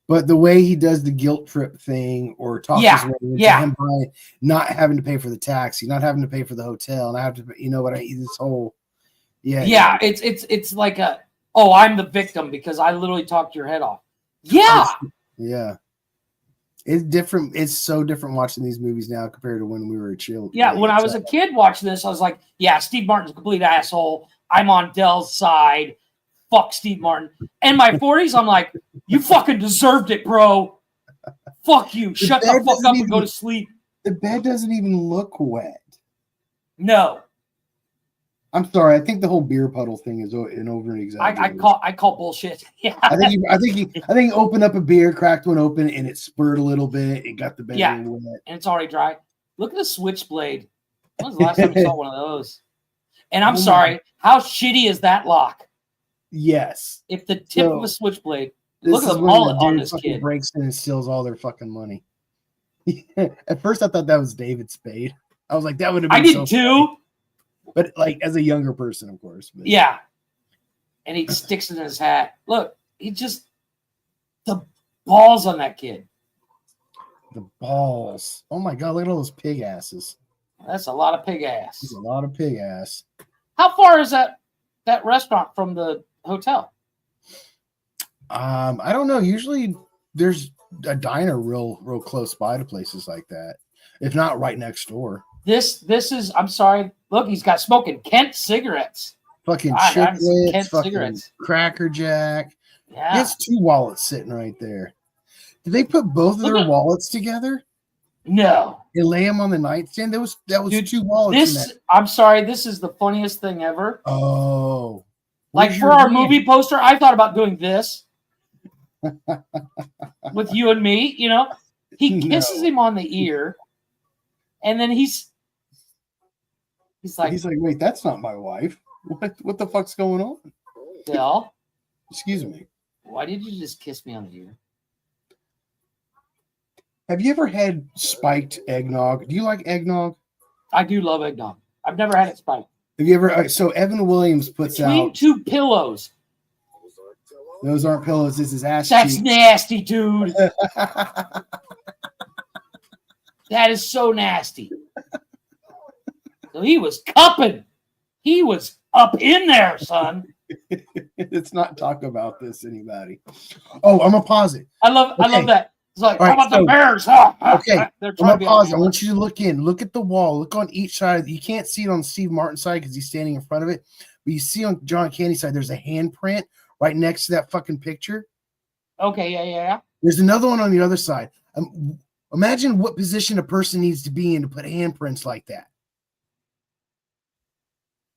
But the way he does the guilt trip thing or talks his way into him by not having to pay for the taxi, not having to pay for the hotel, and I have to, you know what, this whole, it's like I'm the victim because I literally talked your head off. Yeah. Yeah. It's different. It's so different watching these movies now compared to when we were a child. Yeah, when I was a kid watching this, I was like, yeah, Steve Martin's a complete asshole. I'm on Dell's side. Fuck Steve Martin. In my 40s, I'm like, you fucking deserved it, bro. Fuck you. Shut the fuck up and go to sleep. The bed doesn't even look wet. No. I'm sorry. I think the whole beer puddle thing is an over exaggeration. I call bullshit. Yeah. I think he opened up a beer, cracked one open, and it spurred a little bit. It got the bed a little wet. And it's already dry. Look at the switchblade. When was the last time you saw one of those? And I'm sorry, how shitty is that lock? Yes. If the tip of a switchblade, look at the mullet on this kid. Breaks in and steals all their fucking money. At first, I thought that was David Spade. I was like, that would have been I did too. Funny. But like as a younger person, of course. But. Yeah. And he sticks it in his hat. Look, the balls on that kid. The balls. Oh my God, look at all those pig asses. That's a lot of pig ass. That's a lot of pig ass. How far is that restaurant from the hotel? I don't know. Usually there's a diner real close by to places like that. If not right next door. This is, I'm sorry. Look, he's got smoking Kent cigarettes. Fucking chiclets, fucking Cracker Jack. Yeah. He has 2 wallets sitting right there. Did they put both of their wallets together? No. They lay them on the nightstand? That was dude, 2 wallets in that. I'm sorry. This is the funniest thing ever. Oh. Like for our movie poster, I thought about doing this with you and me, you know. He kisses him on the ear, and then he's like, wait, that's not my wife. What the fuck's going on? Bill, excuse me. Why did you just kiss me on the ear? Have you ever had spiked eggnog? Do you like eggnog? I do love eggnog. I've never had it spiked. Have you ever? So Evan Williams puts Between out 2 pillows. Those aren't pillows. This is ass. That's cheeks. nasty, dude. That is so nasty. So he was cupping. He was up in there, son. Let's not talk about this, anybody. Oh, I'm gonna pause it. I love that. It's like, all how right, about the Bears? Okay, I'm gonna pause it. I want you to look in. Look at the wall. Look on each side. You can't see it on Steve Martin's side because he's standing in front of it. But you see on John Candy's side, there's a handprint right next to that fucking picture. Okay, yeah. There's another one on the other side. Imagine what position a person needs to be in to put handprints like that.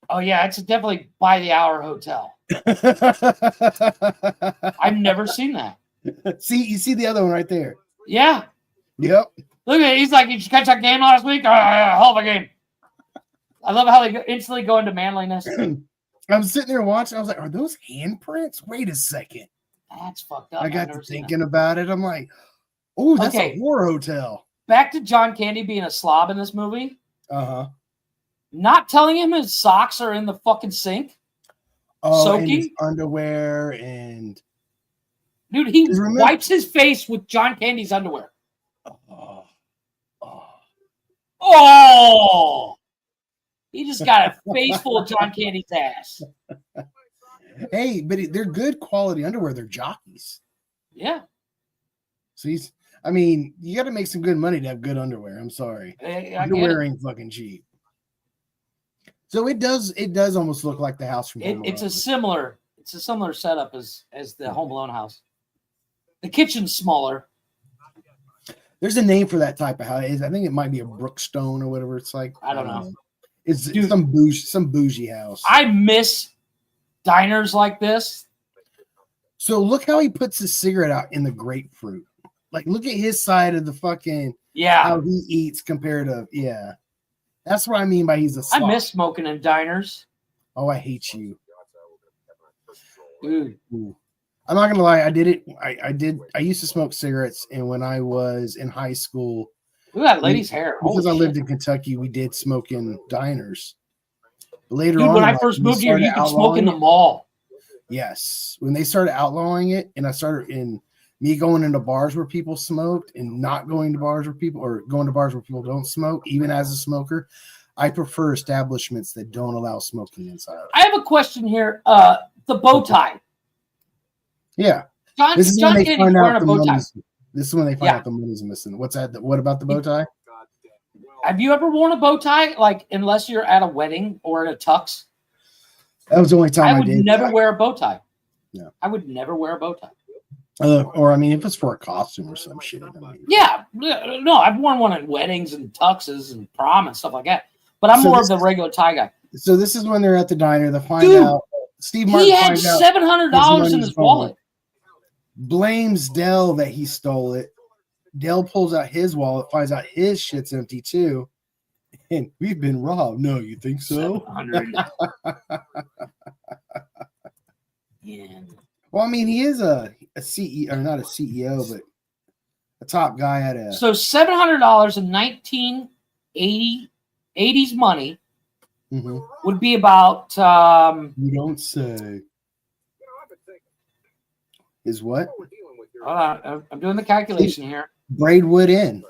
Oh, yeah, it's definitely by the hour hotel. I've never seen that. You see the other one right there. Yeah. Yep. Look at it. He's like, did you catch that game last week? Hell of a game. I love how they instantly go into manliness. I'm sitting there watching. I was like, are those handprints? Wait a second. That's fucked up. I got to thinking about it. I'm like, oh, that's a horror hotel. Back to John Candy being a slob in this movie. Uh-huh. Not telling him his socks are in the fucking sink. Soaking. And his underwear and... Dude, he wipes his face with John Candy's underwear. Oh! He just got a face full of John Candy's ass. Hey, but they're good quality underwear. They're jockeys. Yeah. So you got to make some good money to have good underwear. I'm sorry. Underwear ain't fucking cheap. So it does almost look like the house from Home Alone. It's a similar setup as the Home Alone house. The kitchen's smaller. There's a name for that type of house. I think it might be a Brookstone or whatever it's like. I don't know. It's some bougie house. I miss diners like this. So look how he puts his cigarette out in the grapefruit. Like, look at his side of the fucking how he eats compared to That's what I mean by he's a slob. I miss smoking in diners. Oh, I hate you. Dude. Ooh. I'm not gonna lie. I did it. I used to smoke cigarettes, and when I was in high school, Look at that lady's hair. because Holy I lived shit. in Kentucky, we did smoke in diners. Later Dude, on, when I like, first when they moved here, you started could smoke in the outlawing it- mall. Yes, when they started outlawing it, and I started in me going into bars where people smoked, and not going to bars where people, or going to bars where people don't smoke, even as a smoker. I prefer establishments that don't allow smoking inside. I have a question here. The bow tie. Yeah, John this is when they Candy's find wearing out a the bow tie. money's. This is when they find Yeah. out the money's missing. What's that? What about the bow tie? Have you ever worn a bow tie? Like, unless you're at a wedding or at a tux? That was the only time I I would did. never that. wear a bow tie. Yeah. I would never wear a bow tie. Or I mean, if it's for a costume or some shit. I mean. Yeah. No, I've worn one at weddings and tuxes and prom and stuff like that. But I'm So more of this the is- regular tie guy. So this is when they're at the diner. They find Dude, out Steve Martin He had finds out, $700 in his his money's wallet. blames Dell that he stole it. Dell pulls out his wallet, finds out his shit's empty too, and we've been robbed. No, you think so? 700. Yeah. Well, I mean, he is a CEO, or not a CEO, but a top guy at a. So $700 in 1980s money Mhm. would be about You don't say. Is what? hold on, I'm doing the calculation here. Braidwood Inn.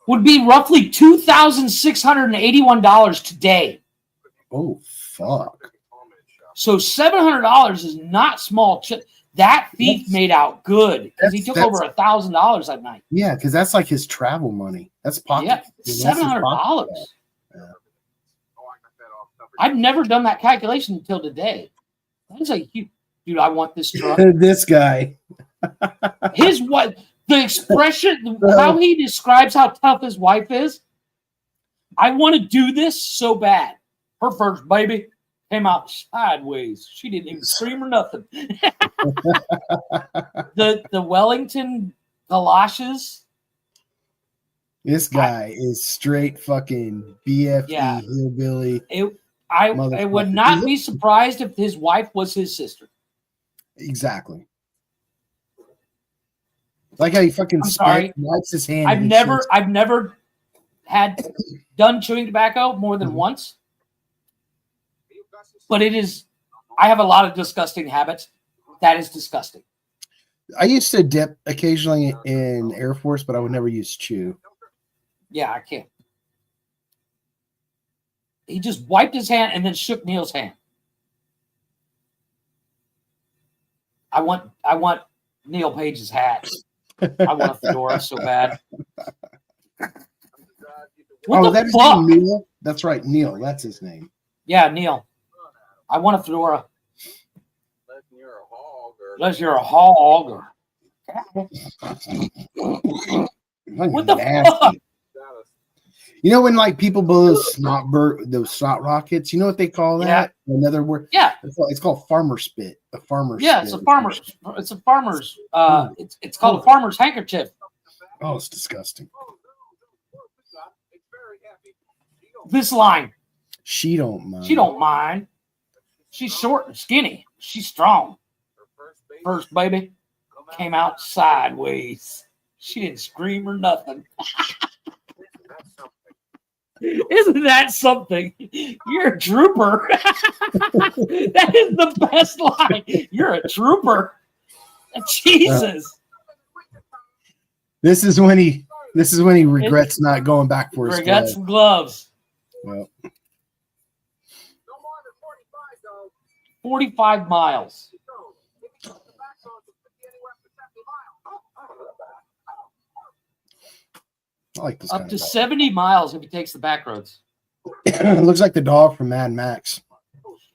Would be roughly $2,681 today. Oh fuck! So $700 is not small. That thief That's- made out good because he took that's- over $1,000 that night. Yeah, because that's like his travel money. That's pocket. Yeah, that's his pocket $700. cash. I've never done that calculation until today. That is a huge dude. I want this truck. This guy. His what? The expression, how he describes how tough his wife is. I want to do this so bad. Her first baby came out sideways. She didn't even scream or nothing. the Wellington galoshes. This guy is straight fucking BFE Yeah. hillbilly. I would not be surprised if his wife was his sister. Exactly. Like how he fucking I'm sorry. wipes his hand. I've and never shits. had done chewing tobacco more than once. But it is, I have a lot of disgusting habits. That is disgusting. I used to dip occasionally in Air Force, but I would never use chew. Yeah, I can't. He just wiped his hand and then shook Neil's hand. I want Neil Page's hat. I want a fedora so bad. What the that is fuck? Neil. That's right, Neil. That's his name. Yeah, Neil. I want a fedora. Unless you're a hog or what the fuck? You know when like people blow those snot rockets? You know what they call that? Another word. Yeah, It's called farmer spit. A farmer. yeah, spit. it's a farmer's. It's a farmer's. It's called a farmer's handkerchief. Oh, it's disgusting. This line, She don't mind. she don't mind. She's short and skinny. She's strong. First baby came out sideways. She didn't scream or nothing. Isn't that something? You're a trooper. That is the best line. You're a trooper. Jesus. This is when he regrets not going back for his We got glove. some gloves. Well, 45 miles. I like this Up kind to of dog. 70 miles if he takes the back roads. It looks like the dog from Mad Max.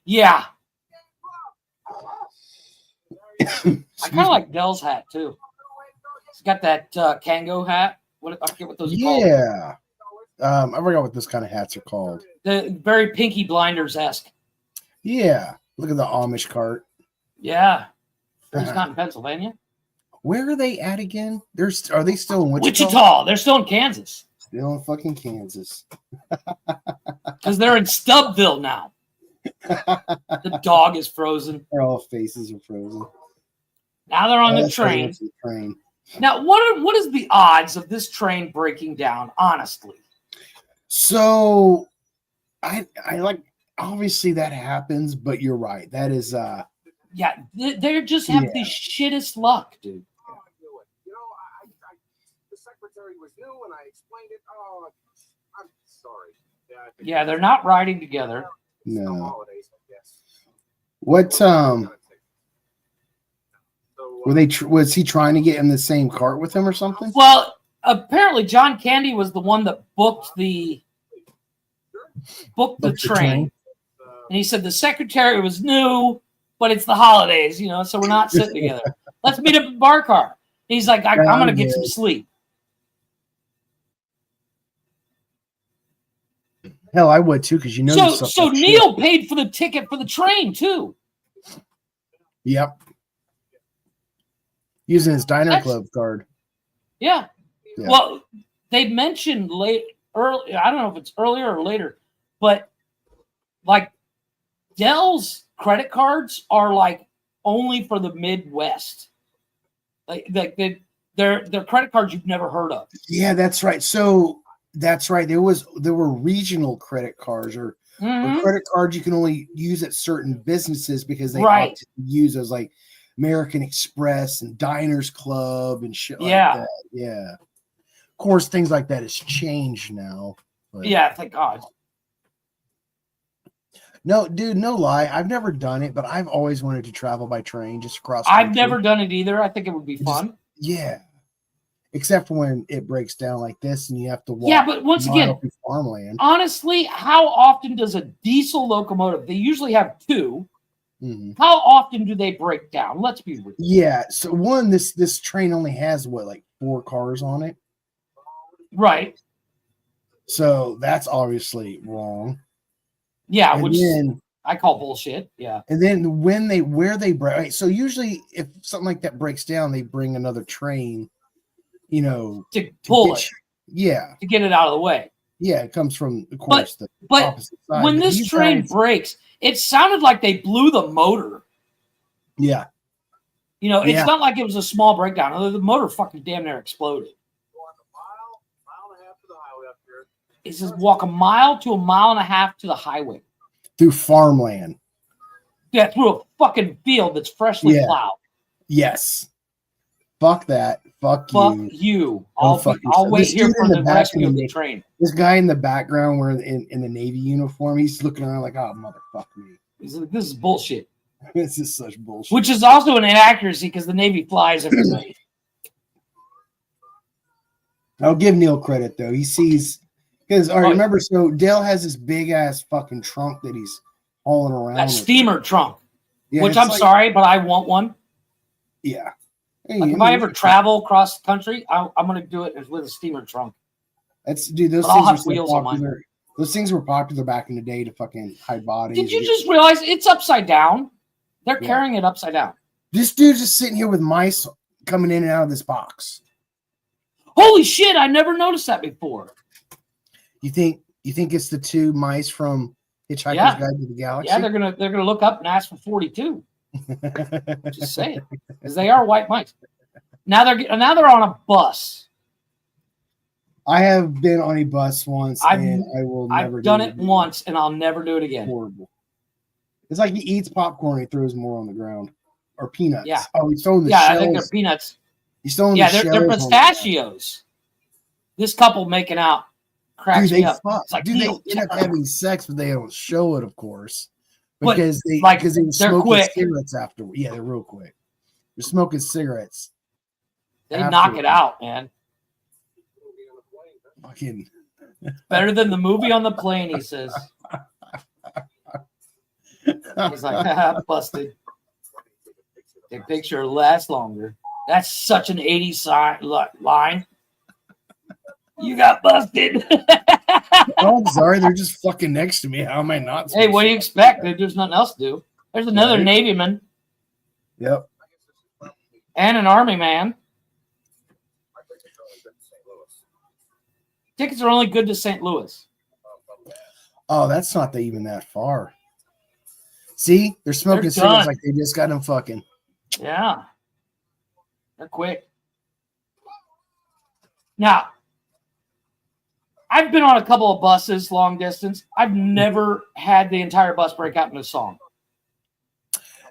Yeah. I kind of like Dell's hat too. He's got that Kango hat. What I forget what those are called. Yeah. I forgot what those kind of hats are called. The very Pinky Blinders-esque. Yeah. Look at the Amish cart. Yeah. He's not in Pennsylvania. Where are they at again? Are they still in Wichita? Wichita. They're still in Kansas. Still in fucking Kansas. Because they're in Stubbville now. The dog is frozen. Their all faces are frozen. Now they're on the That's why they train. went to the train. Now, what is the odds of this train breaking down, honestly? So I like, obviously that happens, but you're right. That is Yeah, they just have the shittest luck, dude. Oh, I knew it. You know, the secretary was new, and I explained it. Oh, I'm sorry. Yeah, they're not riding together. no. Holidays, I guess. What were they? Was he trying to get in the same cart with him or something? Well, apparently John Candy was the one that booked the train. And he said the secretary was new, but it's the holidays, you know, so we're not sitting together. Let's meet up at the bar car. And he's like, I'm going to get some sleep. Hell, I would too, because you know. So Neil paid for the ticket for the train too. Yep. Using his Diner Club card. Yeah. Well, they mentioned early. I don't know if it's earlier or later, but like Dell's credit cards are like only for the Midwest. Like they're credit cards you've never heard of. Yeah, that's right. So that's right. There were regional credit cards or credit cards you can only use at certain businesses because they opt to use those, like American Express and Diners Club and shit like that. Yeah. Of course, things like that has changed now. But. Yeah, thank God. No, dude, no lie. I've never done it, but I've always wanted to travel by train just across. I've never done it either. I think it would be fun. Yeah. Except when it breaks down like this and you have to walk. Yeah, but once again, farmland. Honestly, how often does a diesel locomotive, they usually have two, mm-hmm. How often do they break down? Let's be real. Yeah, so this train only has what, like 4 cars on it? Right. So that's obviously wrong. Yeah, and which then, I call bullshit. Yeah. And then where they break, right, so usually if something like that breaks down, they bring another train, you know, to pull it. To get it out of the way. Yeah, it comes from, of course, the opposite side. When this train breaks, it sounded like they blew the motor. Yeah. You know, it's not like it was a small breakdown. The motor fucking damn near exploded. It says walk 1 mile to 1.5 miles to the highway. Through farmland. Yeah, through a fucking field that's freshly plowed. Yes. Fuck that. Fuck you. I'll wait here for the rescue of the train. This guy in the background wearing in the Navy uniform, he's looking around like, oh, motherfucker me. He's like, this is bullshit. This is such bullshit. Which is also an inaccuracy because the Navy flies every day. I'll give Neil credit, though. He sees... Because, all right, remember, so Dale has this big-ass fucking trunk that he's hauling around. That steamer trunk. Yeah, which I'm sorry, but I want one. Yeah. Hey, like if I ever travel across the country, I'm going to do it with a steamer trunk. Dude, those things are so popular. Those things were popular back in the day to fucking hide bodies. Did you just realize it's upside down? They're carrying it upside down. This dude's just sitting here with mice coming in and out of this box. Holy shit, I never noticed that before. You think it's the 2 mice from Hitchhiker's Guide to the Galaxy? Yeah, they're gonna look up and ask for 42. Just saying, because they are white mice. Now they're on a bus. I have been on a bus once, and I will never. I've done it once, and I'll never do it again. Horrible. It's like he eats popcorn, he throws more on the ground, or peanuts. Yeah. Oh, he's throwing the shells. I think they're peanuts. He's throwing the shells. They're pistachios. This couple making out. Cracks me up. Like, dude, they end up having sex, but they don't show it, of course, because they were smoking cigarettes after. Yeah, they're real quick. They're smoking cigarettes. They knock it out, man. Fucking better than the movie on the plane. He says. He's like, busted. The picture lasts longer. That's such an 80s line. You got busted. Oh, I'm sorry. They're just fucking next to me. How am I not? Hey, what do you expect? There's nothing else to do. There's another Navyman. Yep. And an Army man. Tickets are only good to St. Louis. Oh, that's not even that far. See, they're smoking They're cigarettes done. like they just got them fucking. Yeah. They're quick. Now, I've been on a couple of buses long distance. I've never had the entire bus break out in a song.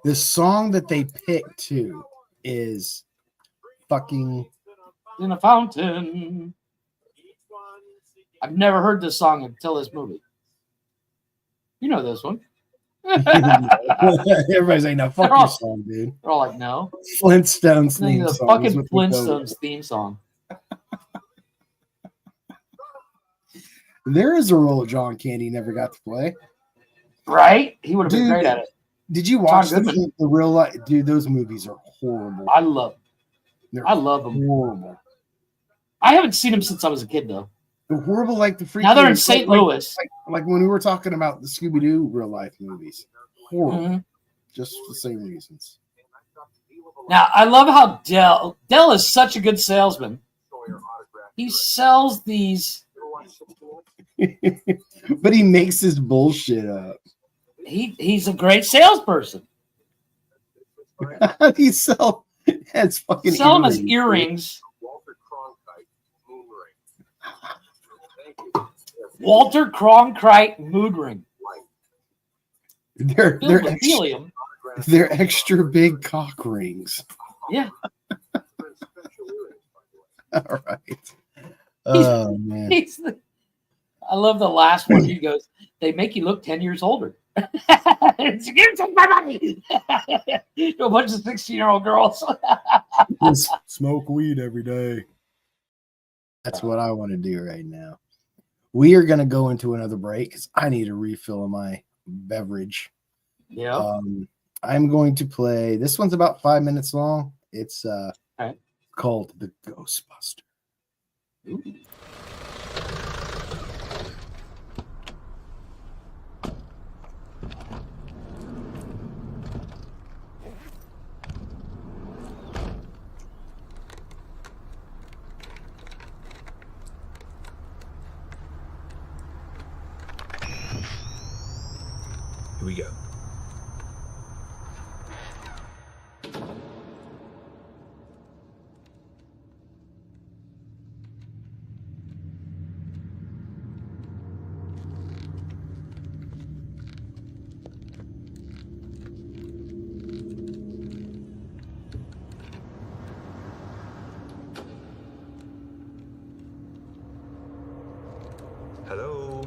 The song that they picked too is fucking. In a fountain. I've never heard this song until this movie. You know this one. Everybody's like, "No, fuck your song, dude." They're all like, no. Flintstones theme The song. fucking is what they go Flintstones with. theme song. There is a role John Candy never got to play. Right? He would have been Dude, great at it. Did you watch John Goodman. the real life? Dude, those movies are horrible. I love them. They're I love them. horrible. I haven't seen them since I was a kid, though. They're horrible, like the freaking. Now they're in St. Louis. Like when we were talking about the Scooby Doo real life movies. Horrible. Mhm. Just for the same reasons. Now, I love how Dell is such a good salesman. He sells these. But he makes his bullshit up. He's a great salesperson. He sell it's fucking Sell him as earrings. earrings. Walter Cronkite mood ring. They're Filled with helium. they're extra big cock rings. Yeah. All right. Oh man. I love the last one. He goes, "They make you look 10 years older." It's, "Give me my money." To a bunch of 16-year-old girls. Just smoke weed every day. That's what I want to do right now. We are going to go into another break because I need a refill of my beverage. Yeah. I'm going to play. This one's about 5 minutes long. It's right. called the Ghostbuster. Ooh. Here we go. Hello.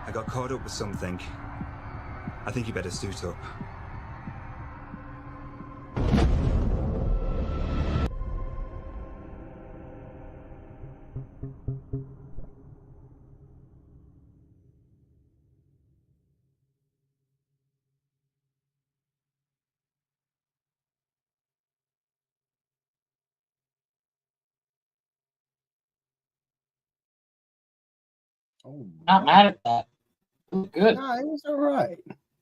I got caught up with something. I think you better suit up. Oh, Not mad at that. Good. no, it was all right.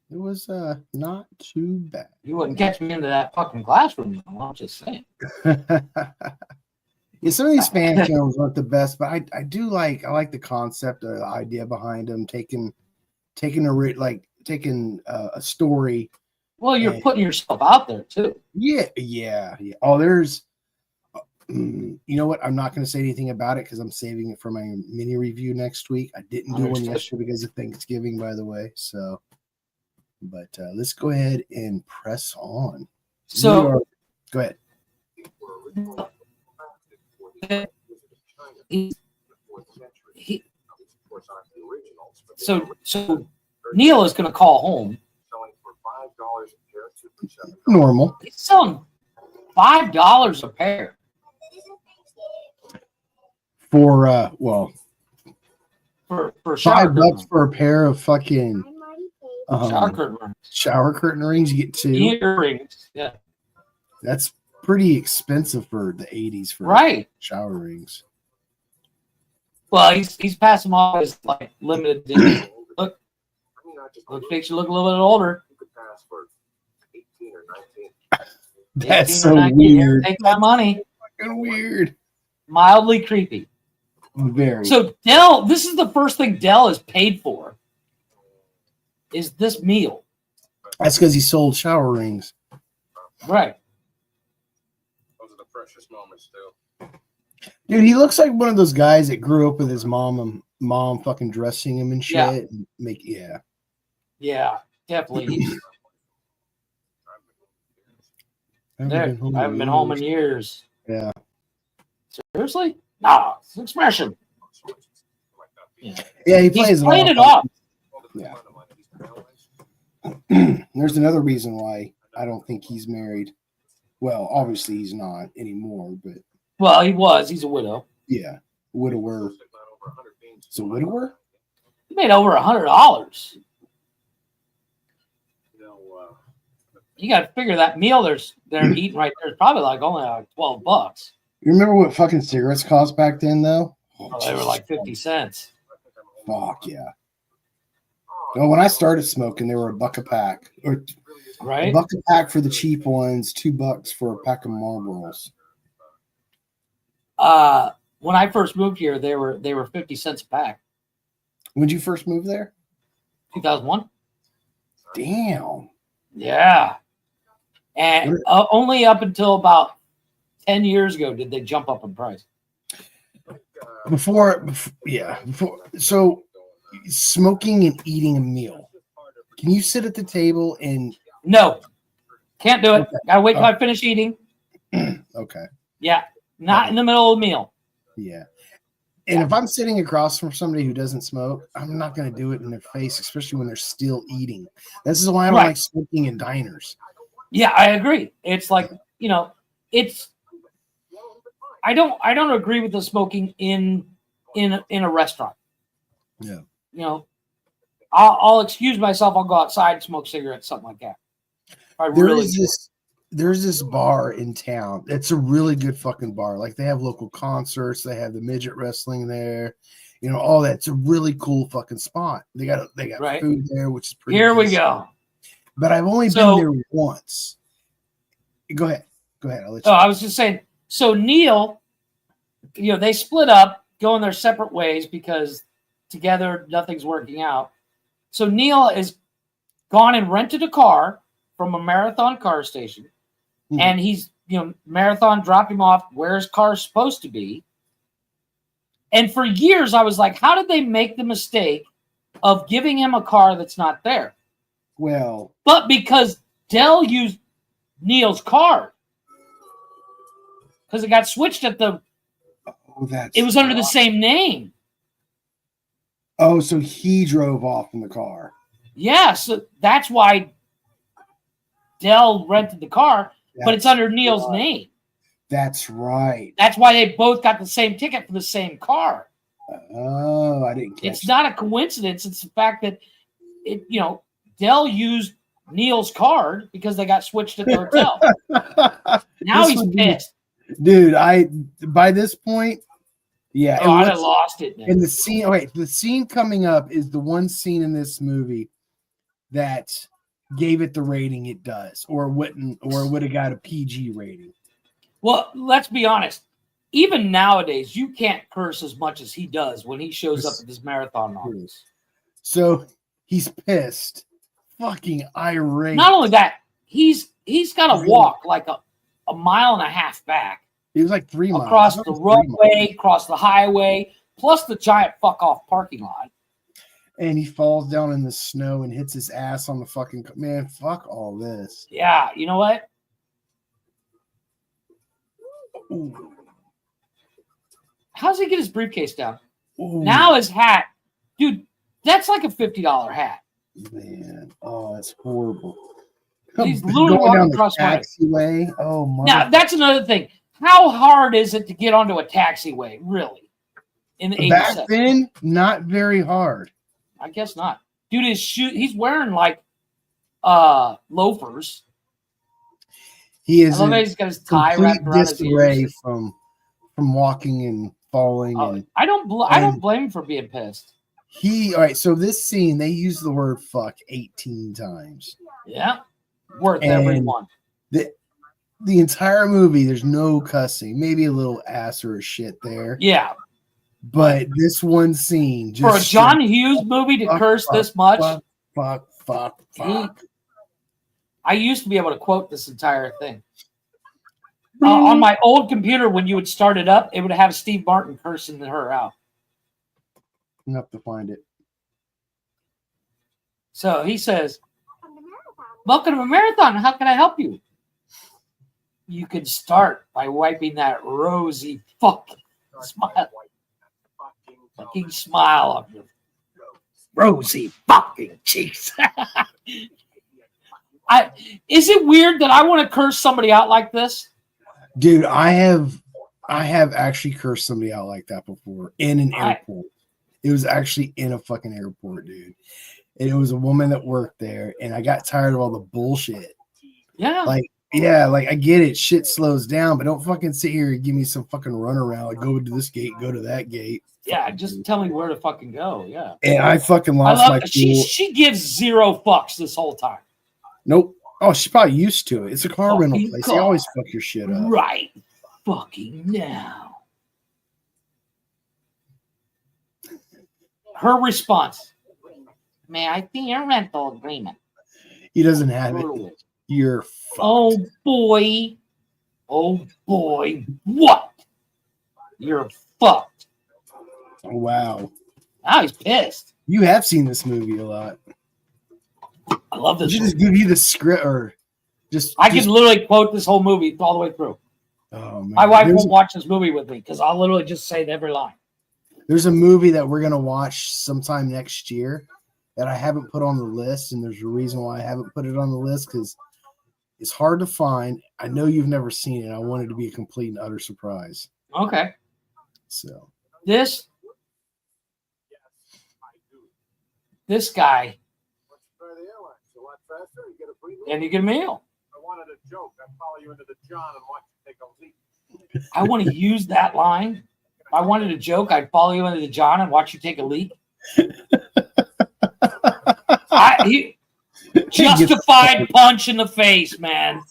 It was not too bad. You wouldn't catch me into that fucking classroom. I'm just saying. Yeah, some of these fan films aren't the best, but I do like the concept or the idea behind them, taking a story. Well, you're And- putting yourself out there too. Yeah. Oh, there's you know what? I'm not going to say anything about it because I'm saving it for my mini review next week. I didn't do one Understood. yesterday because of Thanksgiving, by the way. So, but let's go ahead and press on. So Go ahead. So Neil is going to call home. Normal. He's selling $5 a pair. For For shower $5 for a pair of fucking shower curtain rings. shower curtain rings. You get two. Earrings. Yeah. That's pretty expensive for the 80s for Right. shower rings. Well, he's passing off as like limited edition. Look, makes you look a little bit older. That's 18 or so 19. weird. Take my money. Fucking weird. Mildly creepy. Very. So Dell, this is the first thing Dell is paid for. Is this meal? That's because he sold shower rings. Right. Those are the precious moments, still. Dude, he looks like one of those guys that grew up with his mom and mom fucking dressing him and shit. Yeah. And Yeah, definitely. I haven't been home in years. Yeah. Seriously? Nah, it's an expression. Yeah, he plays He's playing it off. Yeah. There's another reason why I don't think he's married. Well, obviously he's not anymore, but Well, he was. He's a widow. yeah, widower. It's a widower? He made over $100. You got to figure that meal they're eating right there is probably like only like $12. You remember what fucking cigarettes cost back then, though? Oh, they were like 50 cents. Fuck yeah. Well, when I started smoking, they were $1 a pack, or Right? $1 a pack for the cheap ones, $2 for a pack of Marlboros. When I first moved here, they were 50 cents a pack. When did you first move there? 2001. Damn. Yeah. And only up until about 10 years ago did they jump up in price. Before, so smoking and eating a meal. Can you sit at the table and No, can't do it. Okay. Gotta wait till I finish eating. okay, Yeah, not in the middle of the meal. yeah. And if I'm sitting across from somebody who doesn't smoke, I'm not going to do it in their face, especially when they're still eating. This is why I don't Right. like smoking in diners. Yeah, I agree. It's like, it's I don't agree with the smoking in a restaurant. Yeah. I'll excuse myself. I'll go outside and smoke cigarettes, something like that. There's this bar in town. It's a really good fucking bar. Like they have local concerts, they have the midget wrestling there, all that. It's a really cool fucking spot. They got Right. food there, which is pretty Here we decent. go. But I've only So- been there once. Go ahead. I'll let you. Oh, I was just saying. So Neil, they split up, going their separate ways because together nothing's working out. So Neil has gone and rented a car from a Marathon car station, Mhm. and he's Marathon dropped him off where his car's supposed to be. And for years, I was like, how did they make the mistake of giving him a car that's not there? Well, But because Dell used Neil's card, because it got switched it was under the same name. Oh, so he drove off in the car. Yeah, so that's why Dell rented the car, but it's under Neil's name. That's right. That's why they both got the same ticket for the same car. Oh, I didn't catch It's not a coincidence. It's the fact that Dell used Neil's card because they got switched at the hotel. Now This he's would be- pissed. Dude, by this point, yeah. Oh, and I what's- lost it. Man. And the scene, okay, the scene coming up is the one scene in this movie that gave it the rating it does, or wouldn't, or would have got a PG rating. Well, let's be honest. Even nowadays, you can't curse as much as he does when he shows up at this marathon office. So he's pissed, fucking irate. Not only that, he's got to walk like a mile and a half back He was like 3 miles across the 3 miles. roadway, across the highway, plus the giant fuck off parking lot. And he falls down in the snow and hits his ass on the fucking man. Fuck all this. Yeah, you know what? Ooh. How's he get his briefcase down? Ooh, Now his hat, dude, that's like a $50 hat. man, oh, that's horrible. He's literally Going down walking the across the way. taxiway. Oh my! Now, that's another thing. How hard is it to get onto a taxiway, really? In the 80s? Back then, not very hard. I guess not. Dude, his shoe, he's wearing like loafers. He I is love in how he's got his tie complete wrapped around his disarray ears. from walking and falling. Oh, And I don't blame him for being pissed. all right. So this scene, they use the word "fuck" 18 times. Yeah. Worth every And one. The entire movie, there's no cussing. Maybe a little ass or a shit there. Yeah. But this one scene, just For a John Hughes movie to fuck, curse fuck, this much, fuck. I used to be able to quote this entire thing. On my old computer, when you would start it up, it would have Steve Martin cursing her out. Enough to find it. So he says, "Welcome to a marathon. How can I help you?" You can start by wiping that rosy fucking smile off your rosy fucking cheeks. Is it weird that I want to curse somebody out like this? Dude, I have actually cursed somebody out like that before in an airport. It was actually in a fucking airport, dude. And it was a woman that worked there, and I got tired of all the bullshit. Yeah. Like I get it, shit slows down, but don't fucking sit here and give me some fucking runaround. Like go to this gate, go to that gate. Yeah, just tell me where to fucking go. Yeah. And I fucking I lost my love cool. she gives zero fucks this whole time. Nope. Oh, she's probably used to it. It's a car rental Fucking place. car. They always fuck your shit up. Right fucking now. Her response. May I see your rental agreement? He doesn't have it. You're fucked. Oh boy. Oh boy. What? You're fucked. Oh, wow. Now he's pissed. You have seen this movie a lot. I love Did this you movie. just give you the script or just I can literally quote this whole movie all the way through. Oh man. My wife There's- won't watch this movie with me because I'll literally just say every line. There's a movie that we're gonna watch sometime next year that I haven't put on the list, and there's a reason why I haven't put it on the list because it's hard to find. I know you've never seen it. I want it to be a complete and utter surprise. Okay. So This guy, and you get a meal. I wanted a joke. I follow you into the John and watch you take a leak. I want to use that line. If I wanted a joke, I'd follow you into the John and watch you take a leak. Justified punch in the face, man.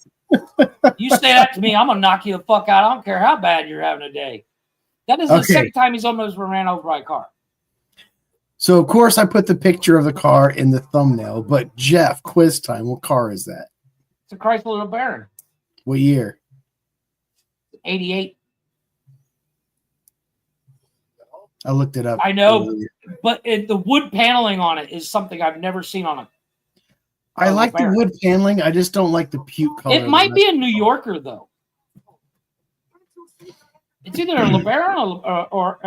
You say that to me, I'm gonna knock you the fuck out. I don't care how bad you're having a day. That is the Okay. second time he's almost been ran over by a car. So of course I put the picture of the car in the thumbnail, but Jeff, quiz time. What car is that? It's a Chrysler LeBaron, What year? 88. I looked it up. I know, earlier. but the wood paneling on it is something I've never seen on a. I like the wood paneling. I just don't like the puke color. It might be a New Yorker though. It's either a LeBaron or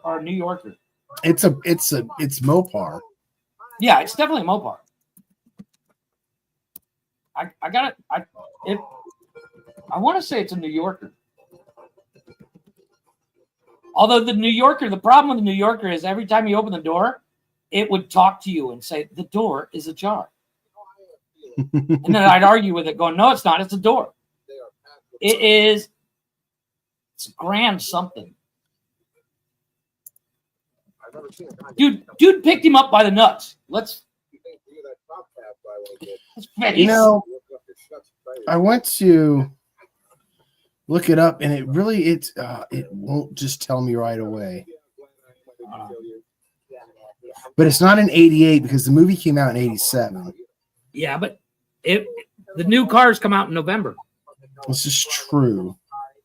a New Yorker. It's Mopar. Yeah, it's definitely a Mopar. I got it. I want to say it's a New Yorker. Although the New Yorker, the problem with the New Yorker is every time you open the door, it would talk to you and say, the door is ajar. And then I'd argue with it going, no, it's not. It's a door. It is. It's grand something. Dude picked him up by the nuts. Let's You know, I went to look it up, and it won't just tell me right away. But it's not in 88 because the movie came out in 87. Yeah, but the new cars come out in November. This is true.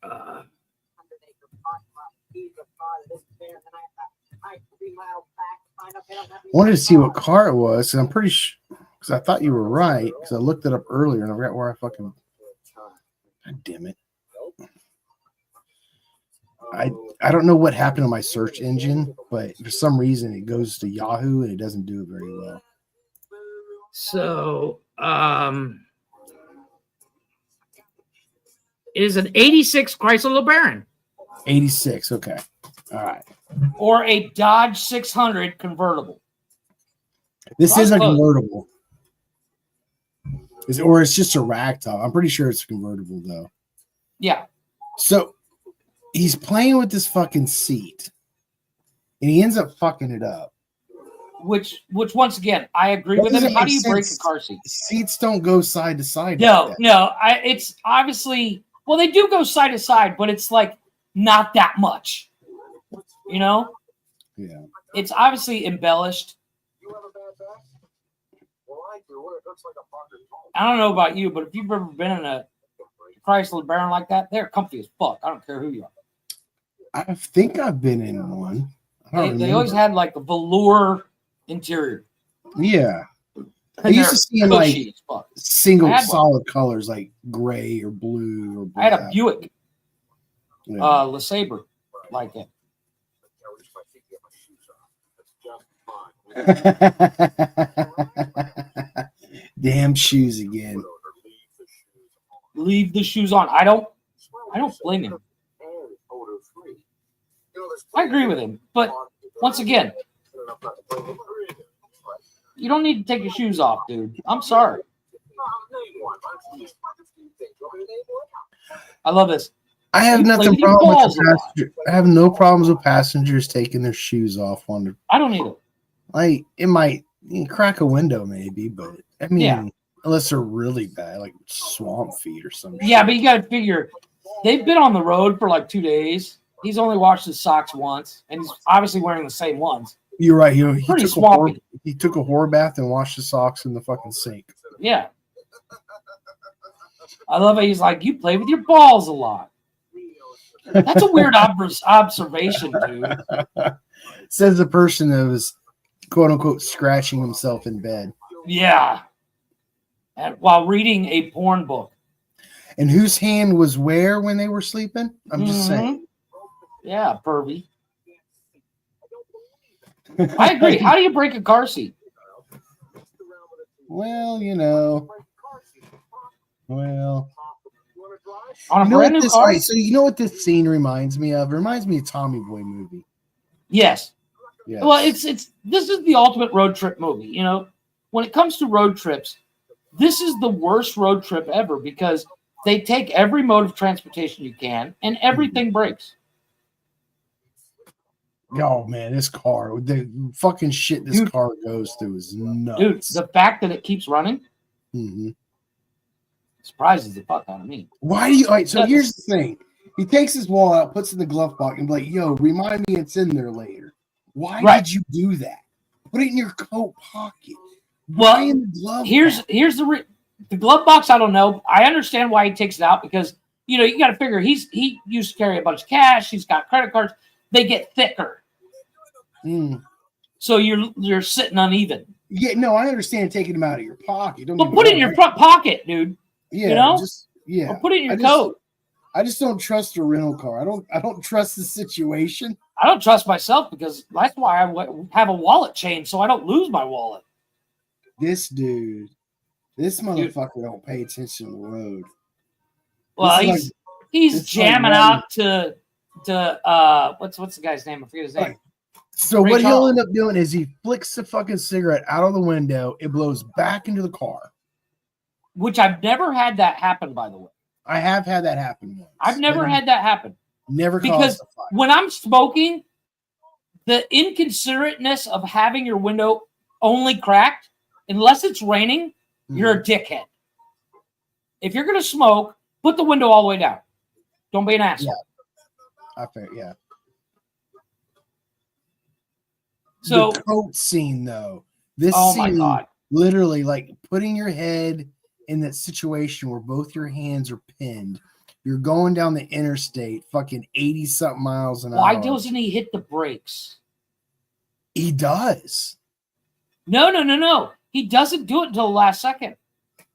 I wanted to see what car it was, and I'm pretty sure because I thought you were right because I looked it up earlier and I forgot where I fucking. God damn it! I don't know what happened to my search engine, but for some reason it goes to Yahoo and it doesn't do it very well. So, it is an 86 Chrysler LeBaron. 86. Okay. All right. Or a Dodge 600 convertible. This isn't convertible. Or it's just a ragtop. I'm pretty sure it's convertible though. Yeah. So he's playing with this fucking seat, and he ends up fucking it up. Which once again, I agree with him. How do you break a car seat? Seats don't go side to side. No. It's obviously they do go side to side, but it's like not that much. You know? Yeah. It's obviously embellished. I don't know about you, but if you've ever been in a Chrysler LeBaron like that, they're comfy as fuck. I don't care who you are. I think I've been in one. They always had like a velour interior. Yeah. I And used they're to see in cushy like as fuck. single solid colors like gray or blue or black. I had a Buick Yeah. LeSabre like it. Damn shoes again. Leave the shoes on. I don't blame him. I agree with him, but once again, you don't need to take your shoes off, dude. I'm sorry. I love this. I have You nothing play with your problem with balls the a lot. passenger. I have no problems with passengers taking their shoes off on the I don't either. like it might crack a window maybe, but I mean Yeah. unless they're really bad, like swamp feet or something. Yeah, but you got to figure they've been on the road for like 2 days. He's only washed his socks once, and he's obviously wearing the same ones. You're right. He Pretty took swampy. he took a whore bath and washed his socks in the fucking sink. Yeah. I love it. He's like, you play with your balls a lot. That's a weird observation, dude. Says the person that was quote unquote scratching himself in bed. Yeah. And while reading a porn book. And whose hand was where when they were sleeping? I'm just saying. Yeah, pervy. I agree. How do you break a car seat? Well, you know. Well, On a you know brand what new this, car? right, so you know what this scene reminds me of? It reminds me of Tommy Boy movie. Yes. Yeah. Well, it's this is the ultimate road trip movie. You know, when it comes to road trips, this is the worst road trip ever because they take every mode of transportation you can and everything breaks. Oh man, this car, the fucking shit this car goes through is nuts. Dude, the fact that it keeps running surprises the fuck out of me. Why do you? All right, so here's the thing: he takes his wallet out, puts it in the glove box, and be like, "Yo, remind me it's in there later." Why did you do that? Put it in your coat pocket. Well, why in the glove? Here's the glove box. I don't know. I understand why he takes it out because you know you got to figure he used to carry a bunch of cash. He's got credit cards. They get thicker. So you're sitting uneven. Yeah, no, I understand taking them out of your pocket. But put it in your front pocket, dude. Yeah, you know? Or put it in your coat. I just don't trust a rental car. I don't trust the situation. I don't trust myself because that's why I have a wallet chain so I don't lose my wallet. This dude, this motherfucker don't pay attention to the road. Well, This is he's it's jamming like out to what's the guy's name? I forget his name. Right. So Ray what he'll Charles. end up doing is he flicks the fucking cigarette out of the window. It blows back into the car. Which I've never had that happen, by the way. I have had that happen once. I've never had that happen. Never Because caused a fire. when I'm smoking, the inconsiderateness of having your window only cracked, unless it's raining, you're a dickhead. If you're going to smoke, put the window all the way down. Don't be an asshole. Yeah. So, the coat scene, though. This oh my scene, God. literally, like putting your head in that situation where both your hands are pinned. You're going down the interstate, fucking 80-something miles an hour. Why doesn't he hit the brakes? He does. No. He doesn't do it until the last second.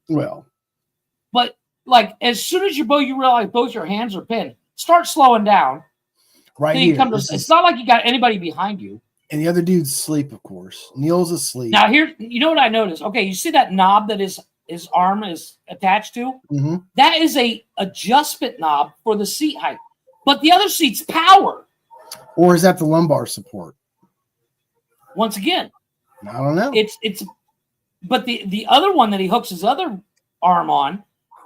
Well, But like as soon as you realize both your hands are pinned, start slowing down. right Then you here. come to, it's not like you got anybody behind you. And the other dude's asleep, of course. Neil's asleep. Now here, you know what I noticed? Okay, you see that knob that his arm is attached to? Mm-hmm. That is a adjustment knob for the seat height. But the other seat's power. Or is that the lumbar support? Once again, I don't know. it's but the other one that he hooks his other arm on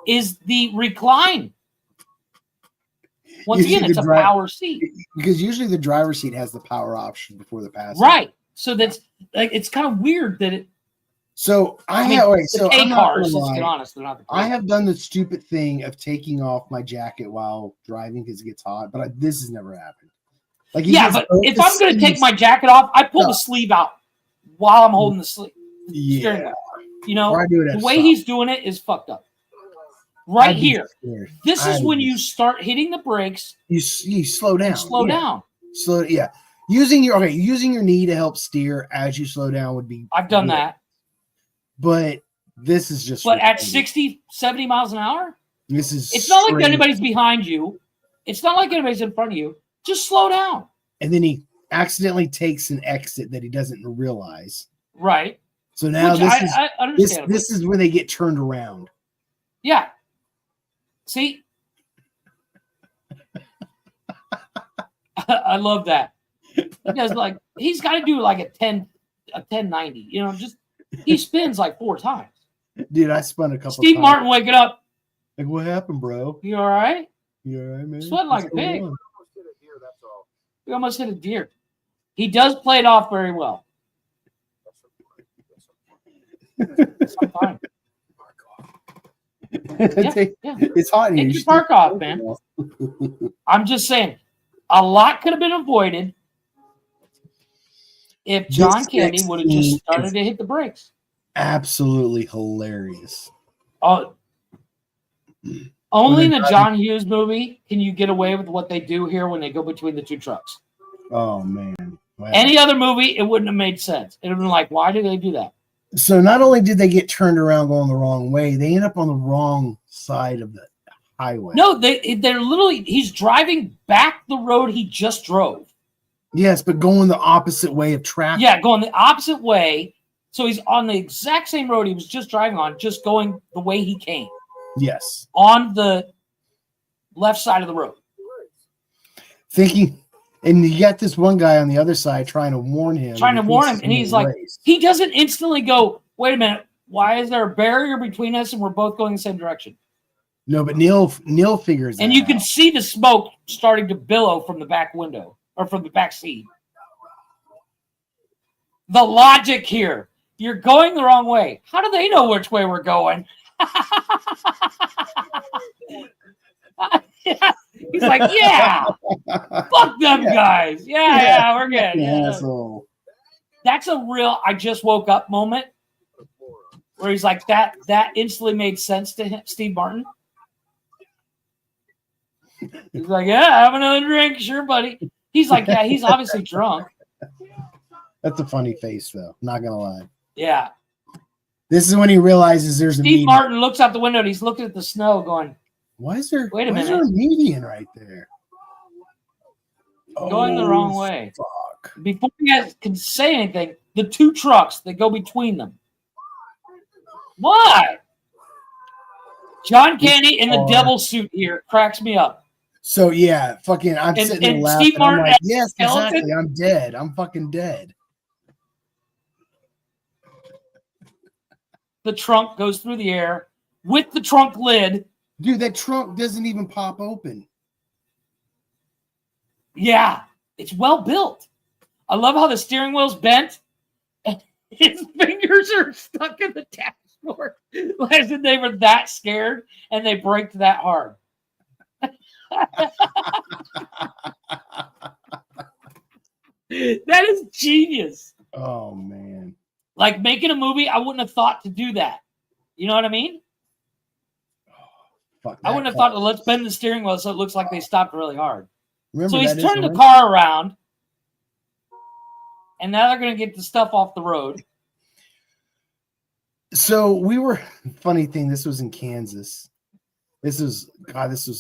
is the recline. Once Usually again, it's a the power seat. Because usually the driver's seat has the power option before the passenger. Right. So that's like it's kind of weird that it. So I mean, the K cars. Let's get honest, they're not the. I have done the stupid thing of taking off my jacket while driving because it gets hot, but this has never happened. Like Yeah, but if I'm going to take my jacket off, I pull the sleeve out while I'm holding the sleeve. yeah, You know, Or I do it at the way stop. he's doing it is fucked up. Right I'd be here. scared. This is I'd when be you start hitting the brakes. you slow down. And slow down. Slow, yeah. Using your knee to help steer as you slow down would be. I've done good. that. But this is just. But at retarded. 60, 70 miles an hour, this is. it's not like straight- anybody's behind you. It's not like anybody's in front of you. Just slow down. And then he accidentally takes an exit that he doesn't realize. Right. So now Which I understand. this is when they get turned around. Yeah. See? I love that. Because like he's got to do like a 1090. You know, just he spins like 4 times. Dude, I spun a couple Steve times. Martin waking up. Like, what happened, bro? You all right? You all right, man? Sweating like a What's going pig. on? We almost hit a deer. He does play it off very well. Sometimes. Yeah. It's hot in here. Take your park off, man. I'm just saying, a lot could have been avoided if John This Candy next would have just scene started is- to hit the brakes. Absolutely hilarious. Oh, only in they're the John Hughes movie can you get away with what they do here when they go between the 2 trucks. Oh man. Wow. Any other movie, it wouldn't have made sense. It would have been like, why did they do that? So not only did they get turned around going the wrong way, they end up on the wrong side of the highway. No, they're literally, he's driving back the road he just drove. Yes, but going the opposite way of traffic. Yeah, going the opposite way. So he's on the exact same road he was just driving on, just going the way he came Yes. on the left side of the road. Thinking, and you got this one guy on the other side trying to warn him. And he's like, he doesn't instantly go, wait a minute, why is there a barrier between us and we're both going the same direction? no, but Neil figures And that you can out. see the smoke starting to billow from the back window or from the back seat. The logic here. You're going the wrong way. How do they know which way we're going? He's like, yeah, fuck them guys. Yeah, we're good. Yeah. Asshole. That's a real I just woke up moment where he's like, that instantly made sense to him, Steve Martin. He's like, yeah, have another drink. Sure, buddy. He's like, yeah, he's obviously drunk. That's a funny face, though. Not gonna lie. Yeah. This is when he realizes there's a Steve median. Martin looks out the window and he's looking at the snow going, Why is there? Wait a why is there minute. a median right there? going the wrong way. Fuck. Before you guys can say anything, the two trucks that go between them. Why? John Candy in the devil suit here cracks me up. So yeah, fucking, I'm sitting there laughing. Steve Martin I'm like, as yes, skeleton? exactly. I'm dead. I'm fucking dead. The trunk goes through the air with the trunk lid. Dude, that trunk doesn't even pop open. Yeah, it's well built. I love how the steering wheel's bent and his fingers are stuck in the dashboard. As if they were that scared and they braked that hard. That is genius. Oh man. Like making a movie, I wouldn't have thought to do that. You know what I mean? Fuck, I wouldn't have thought, let's bend the steering wheel so it looks like they stopped really hard. Remember, So he's that turned is the car around, and now they're going to get the stuff off the road. So we were, funny thing, this was in Kansas. This was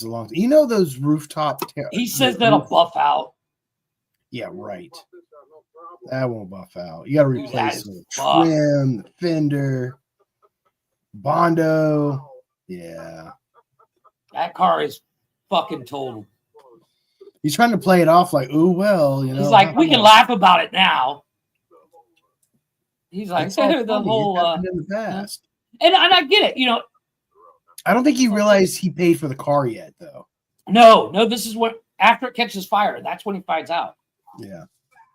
a long time. You know those rooftop. He says that'll buff out. Yeah, right. That won't buff out. You got to replace the buff. trim, the fender, Bondo. Yeah. That car is fucking total. He's trying to play it off like, ooh, well, you know. He's like, we can laugh about it now. He's like, It's all the funny. whole. It happened in the past. And I get it. You know, I don't think he realized he paid for the car yet, though. no, this is what, after it catches fire, that's when he finds out. Yeah.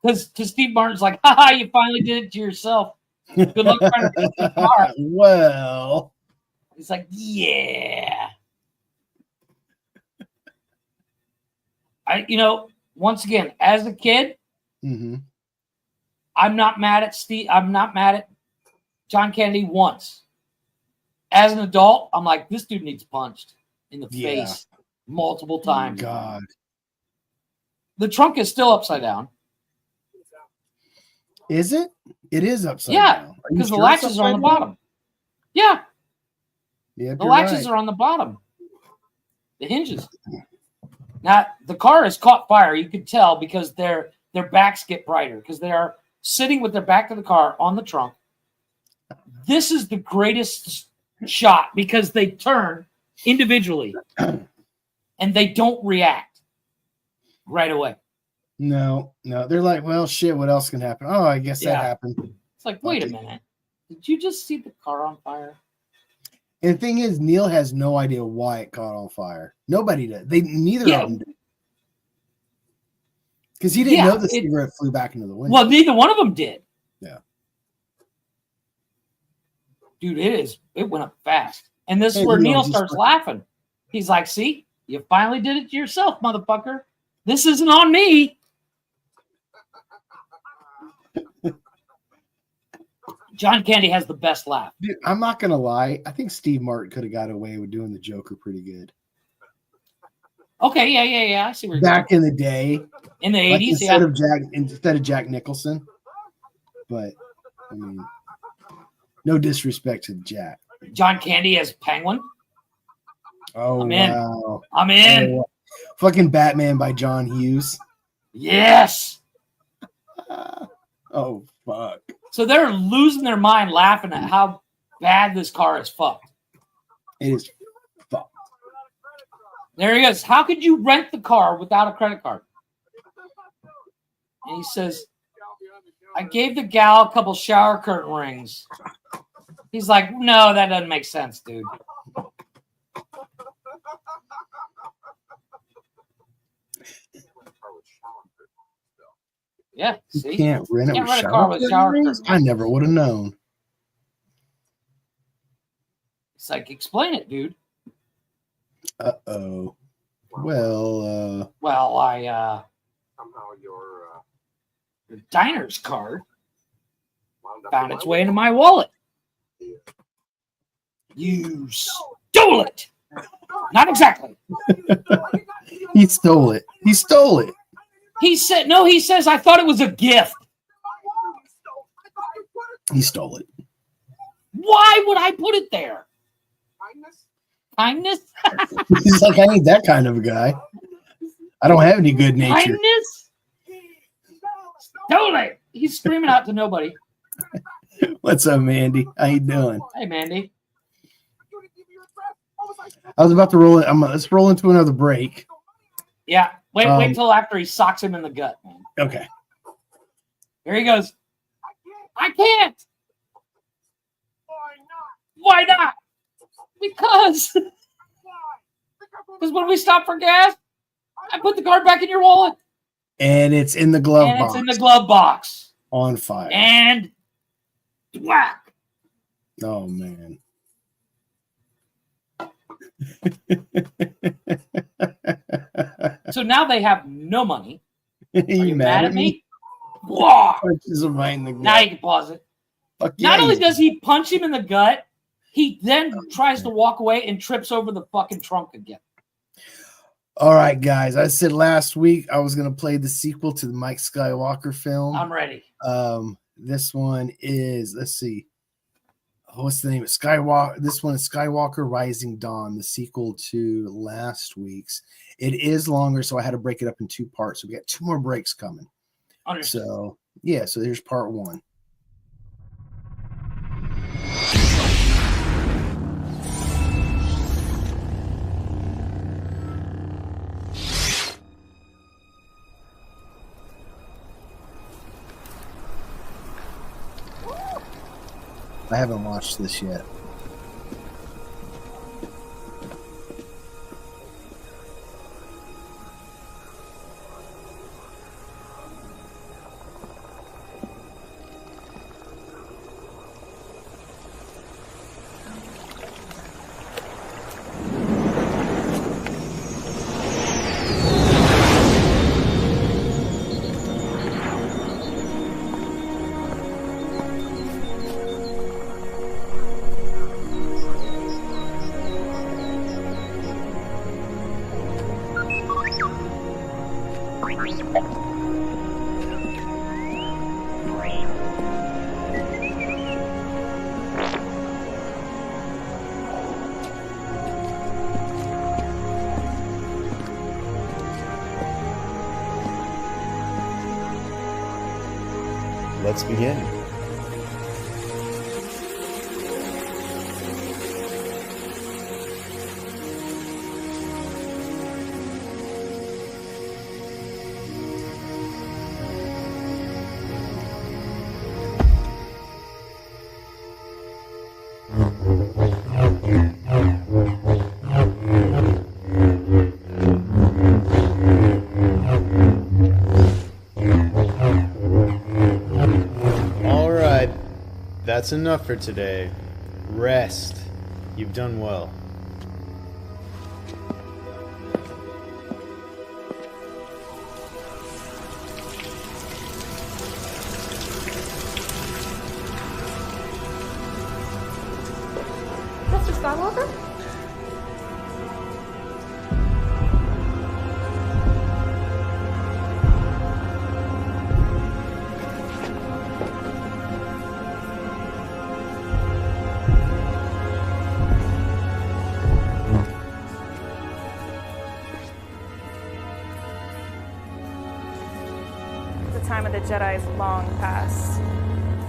Because Steve Martin's like, haha, you finally did it to yourself. Good luck trying to fix the car. Well. He's like, yeah. Once again, as a kid, I'm not mad at Steve. I'm not mad at John Candy once. As an adult, I'm like, this dude needs punched in the face multiple times. God. The trunk is still upside down. Is it? It is upside down. Yeah, because the latches are on the bottom. Yeah. Yeah, the latches are on the bottom. The hinges. Now, the car has caught fire. You can tell because their backs get brighter because they are sitting with their back to the car on the trunk. This is the greatest shot because they turn individually and they don't react right away. No. They're like, well, shit, what else can happen? Oh, I guess that happened. It's like, wait a minute. Did you just see the car on fire? And the thing is, Neil has no idea why it caught on fire. Nobody did. Neither of them did. Because he didn't know the cigarette flew back into the window. Well, neither one of them did. Yeah. Dude, it went up fast. And this is where Neil starts laughing. He's like, see, you finally did it to yourself, motherfucker. This isn't on me. John Candy has the best laugh. Dude, I'm not going to lie. I think Steve Martin could have got away with doing the Joker pretty good. Okay, yeah. I see where you're back in the day. In the 80s, instead of Jack Nicholson. But, I mean, no disrespect to Jack. John Candy as Penguin. Oh, I'm in. wow. I'm in. Oh, fucking Batman by John Hughes. Yes. Oh, fuck. So they're losing their mind laughing at how bad this car is fucked. It is fucked. There he is. How could you rent the car without a credit card? And he says, I gave the gal a couple shower curtain rings. He's like, no, that doesn't make sense, dude. Yeah, see? You can't rent it with a car with shower curtains? I never would have known. It's like, explain it, dude. Uh-oh. Well, somehow your diner's card found its way into my wallet. You stole it. Not exactly. He stole it. He stole it. He says, I thought it was a gift. He stole it. Why would I put it there? Kindness? He's like, I ain't that kind of a guy. I don't have any good nature. Kindness? He's screaming out to nobody. What's up, Mandy? How you doing? Hey, Mandy. I was about to roll it. Let's roll into another break. Yeah. Wait till after he socks him in the gut, man. Okay. Here he goes. I can't. Why not? Because when we stop for gas, I put the card back in your wallet. And it's in the glove box. It's in the glove box. On fire. And whack. Oh, man. So now they have no money. Are Are you mad at me? Whoa! Punches him right in the gut. Now you can pause it. Fuck Not yeah, only does he punch him in the gut, he then tries to walk away and trips over the fucking trunk again. All right, guys. I said last week I was going to play the sequel to the Mike Skywalker film. I'm ready. This one is, let's see. What's the name? Skywalker. This one is Skywalker Rising Dawn, the sequel to last week's. It is longer, so I had to break it up in 2 parts. So we got 2 more breaks coming. Understood. So, yeah, so here's part 1. I haven't watched this yet. Let's begin. That's enough for today. Rest. You've done well. Mr. Skywalker? Time of the Jedi's long past.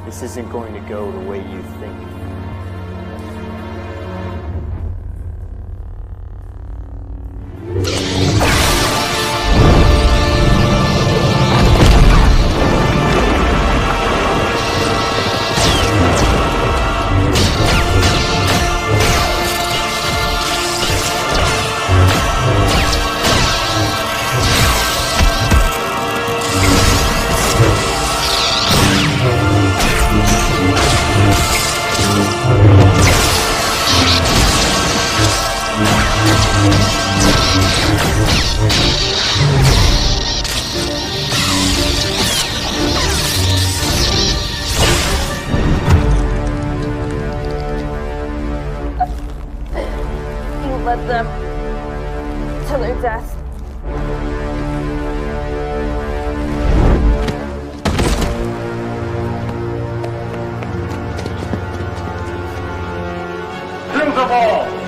This isn't going to go the way you think. Led them to their death. Kill them all!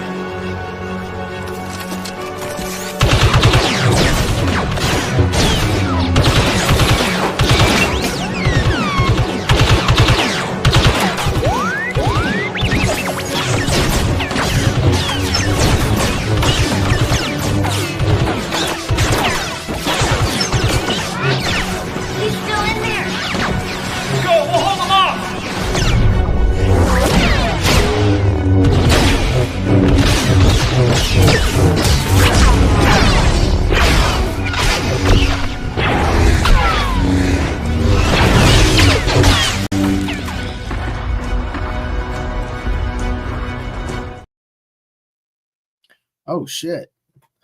Oh shit!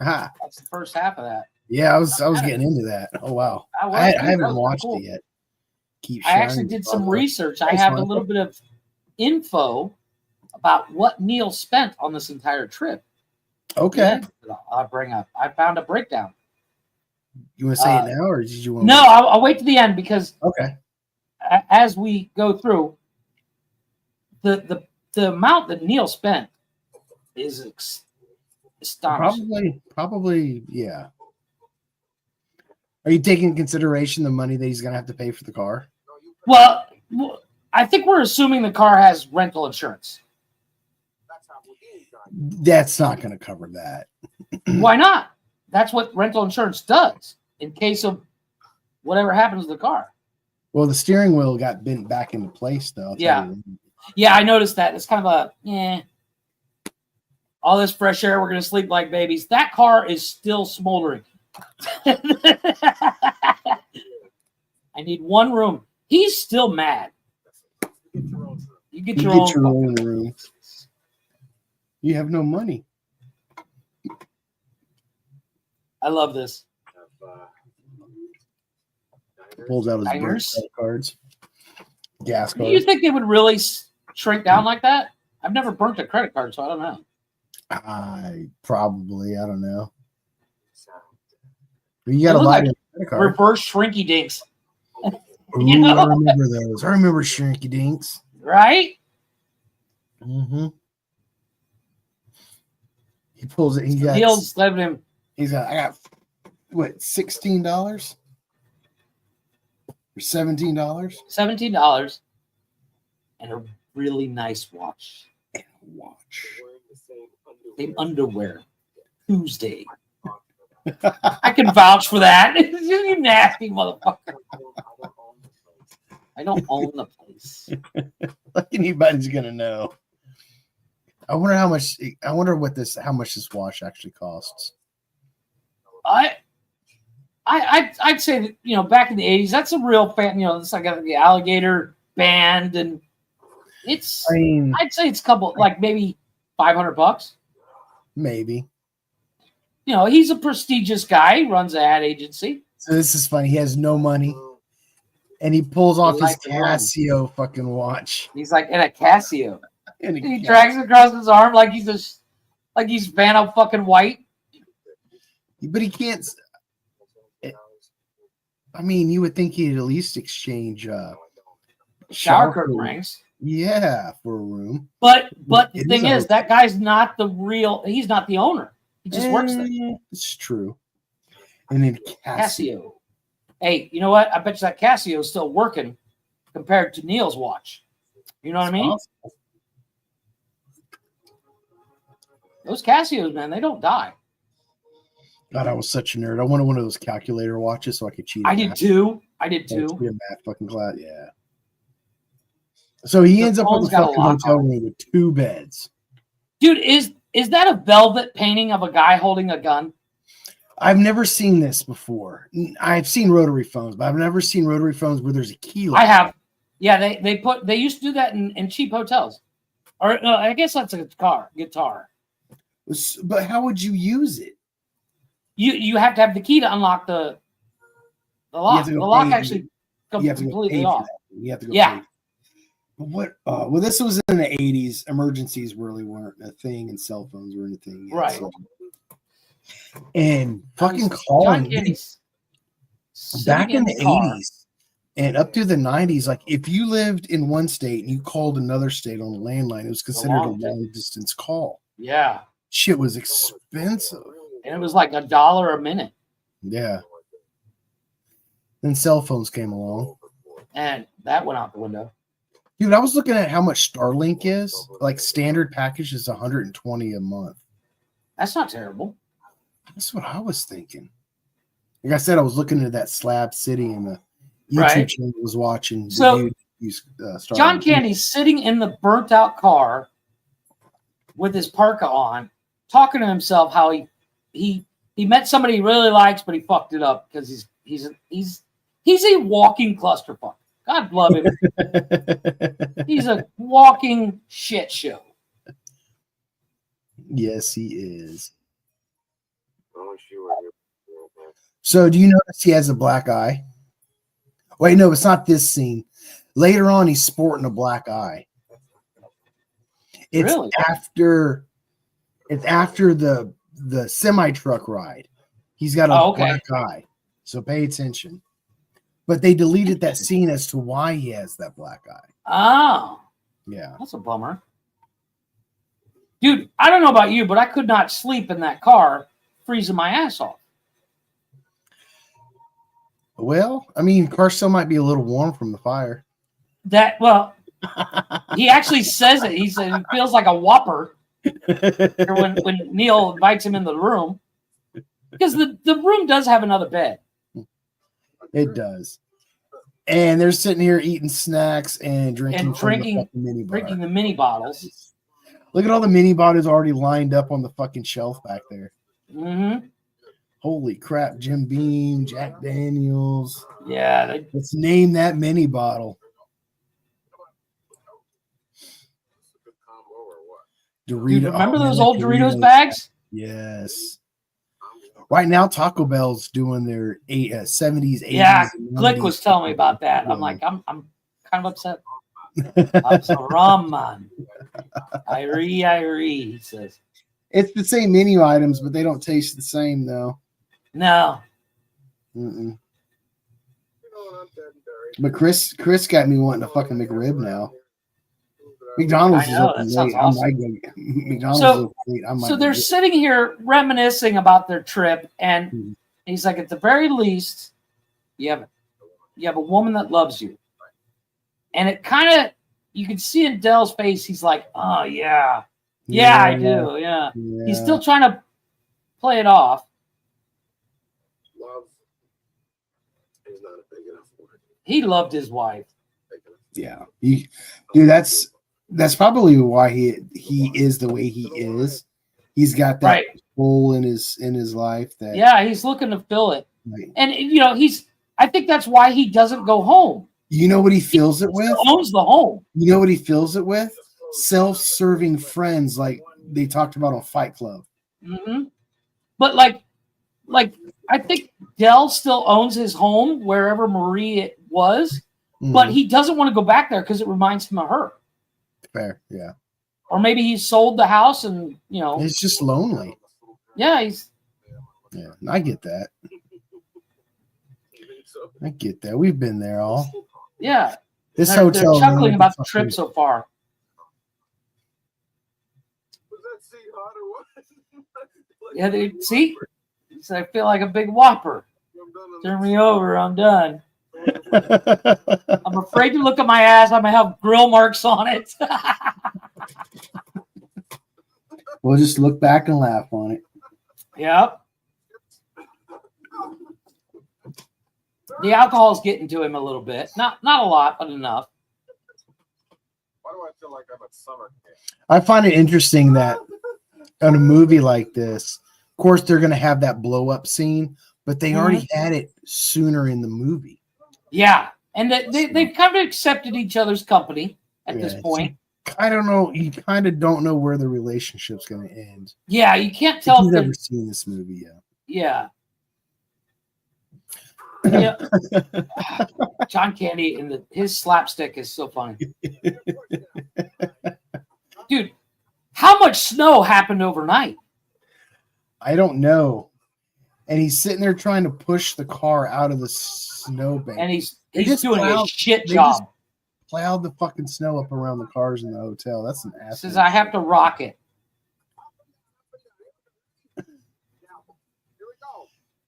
Ha. That's the first half of that. Yeah, I was getting into that. Oh wow, I haven't watched it yet. I actually did some research. I have a little bit of info about what Neil spent on this entire trip. Okay. I'll bring up. I found a breakdown. You want to say it now, or did you want? No, I'll wait to the end because as we go through, the amount that Neil spent is astonishing. Probably, yeah. Are you taking into consideration the money that he's going to have to pay for the car? Well, I think we're assuming the car has rental insurance. That's not going to cover that. Why not? That's what rental insurance does in case of whatever happens to the car. Well, the steering wheel got bent back into place, though. Yeah, I noticed that. It's kind of all this fresh air, we're going to sleep like babies. That car is still smoldering. I need one room. He's still mad. You get your own room. You have no money. I love this. Pulls out his credit cards. Gas cards. Do you think they would really shrink down like that? I've never burnt a credit card, so I don't know. I don't know. You got to buy a credit card. Reverse shrinky dinks. Ooh, I remember those. I remember shrinky dinks. Right? Mm-hmm. He pulls it. He's got him. I got what, $16? Or $17? $17 and a really nice watch. Same underwear. Tuesday. I can vouch for that. You nasty motherfucker. I don't own the place. Like anybody's gonna know. I wonder how much this watch actually costs. I'd say that, back in the 80s, that's a real fan. It's like the alligator band, and I'd say it's a couple, like maybe $500. Maybe. He's a prestigious guy. He runs an ad agency. So this is funny. He has no money, and he pulls off his Casio fucking watch. He's like in a Casio. And he drags it across his arm like he's Vanna fucking White. But he can't. You would think he'd at least exchange shower curtain rings. Yeah, for a room. But the thing is, that guy's not he's not the owner. He just works there. It's true. And then Casio. Hey, you know what? I bet you that Casio is still working compared to Neil's watch. You know what I mean? Awesome. Those Casios, man, they don't die. God, I was such a nerd. I wanted one of those calculator watches so I could cheat. I did too. Be a math fucking class, yeah. So he ends up with a fucking hotel room with 2 beds. Dude, is that a velvet painting of a guy holding a gun? I've never seen this before. I've seen rotary phones, but I've never seen rotary phones where there's a key. I have. Yeah, they used to do that in cheap hotels. Or no, I guess that's a guitar. But how would you use it? You have to have the key to unlock the lock. The lock actually comes completely off. You have to go. Yeah. What? Well, this was in the 80s. Emergencies really weren't a thing, and cell phones weren't a thing yet, right? So. And fucking calling back in the 80s and up through the 90s, like if you lived in one state and you called another state on a landline, it was considered a long distance call. Yeah, shit was expensive, and it was like $1 a minute. Yeah. Then cell phones came along, and that went out the window. Dude, I was looking at how much Starlink is. Like standard package is $120 a month. That's not terrible. That's what I was thinking. Like I said, I was looking at that Slab City and the YouTube channel was watching. So John Candy's sitting in the burnt out car with his parka on, talking to himself how he met somebody he really likes, but he fucked it up because he's a walking clusterfuck. God love him. He's a walking shit show. Yes, he is. So do you notice he has a black eye? Wait, no, it's not this scene. Later on, he's sporting a black eye. It's Really? after the semi truck ride. He's got a black eye. So pay attention. But they deleted that scene as to why he has that black eye. Oh. Yeah. That's a bummer. Dude, I don't know about you, but I could not sleep in that car, freezing my ass off. Well, I mean, car still might be a little warm from the fire. He actually says it. He said it feels like a Whopper when Neil invites him in the room. Because the room does have another bed. It does. And they're sitting here eating snacks and drinking the mini bottles. Look at all the mini bottles already lined up on the fucking shelf back there. Mm-hmm. Holy crap, Jim Beam, Jack Daniels. Yeah. Let's name that mini bottle. Dorito. Dude, remember those old Doritos bags? Yes. Right now, Taco Bell's doing their 70s, 80s. Yeah, Glick was telling me about that. I'm like, I'm kind of upset. I'm so wrong, man. Irie, he says. It's the same menu items, but they don't taste the same, though. No. Mm-mm. But Chris got me wanting a fucking McRib now. McDonald's is open late. McDonald's is open late. So they're sitting here reminiscing about their trip, and he's like, at the very least, you have a woman that loves you. And it kind of, you can see in Dell's face, he's like, oh, yeah. Yeah, I do. Yeah. He's still trying to play it off. Love is not a big enough word. He loved his wife. Yeah. Dude, that's probably why he is the way he is. He's got that hole in his life that he's looking to fill it. Right. And I think that's why he doesn't go home. You know what he fills it with? Owns the home. You know what he fills it with? Self-serving friends like they talked about on Fight Club. Mm-hmm. But like I think Dell still owns his home wherever Marie was, but he doesn't want to go back there because it reminds him of her. Fair, yeah. Or maybe he sold the house and he's just lonely. Yeah, I get that. I get that. We've been there all. Yeah. This they're hotel. chuckling about the trip so far. Was that seat hot or what? Yeah, see? So I feel like a big Whopper. Turn me over. I'm done. I'm afraid to look at my ass. I might have grill marks on it. We'll just look back and laugh on it. Yep. The alcohol's getting to him a little bit. Not a lot, but enough. Why do I feel like I'm at summer camp? I find it interesting that on a movie like this, of course, they're going to have that blow up scene, but they already had it sooner in the movie. Yeah, and they've kind of accepted each other's company at this point. I don't know. You kind of don't know where the relationship's going to end. Yeah, you can't tell. You've never seen this movie yet. Yeah. John Candy and his slapstick is so funny. Dude, how much snow happened overnight? I don't know. And he's sitting there trying to push the car out of the snowbank. And he's doing a shit job. Plowed the fucking snow up around the cars in the hotel. That's an ass. Says I have to rock it.